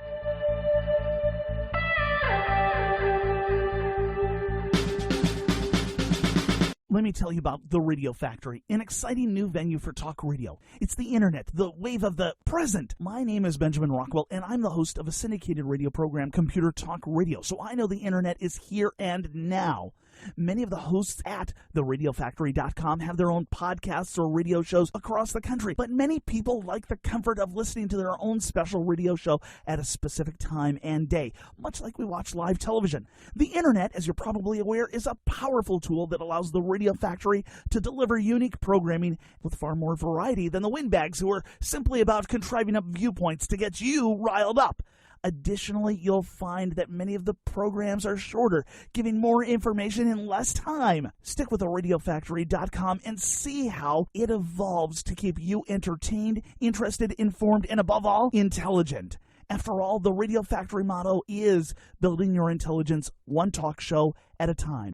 Let me tell you about The Radio Factory, an exciting new venue for talk radio. It's the internet, the wave of the present. My name is Benjamin Rockwell, and I'm the host of a syndicated radio program, Computer Talk Radio. So I know the internet is here and now. Many of the hosts at theradiofactory.com have their own podcasts or radio shows across the country, but many people like the comfort of listening to their own special radio show at a specific time and day, much like we watch live television. The internet, as you're probably aware, is a powerful tool that allows the Radio Factory to deliver unique programming with far more variety than the windbags who are simply about contriving up viewpoints to get you riled up. Additionally, you'll find that many of the programs are shorter, giving more information in less time. Stick with theradiofactory.com and see how it evolves to keep you entertained, interested, informed, and above all, intelligent. After all, the Radio Factory motto is building your intelligence one talk show at a time.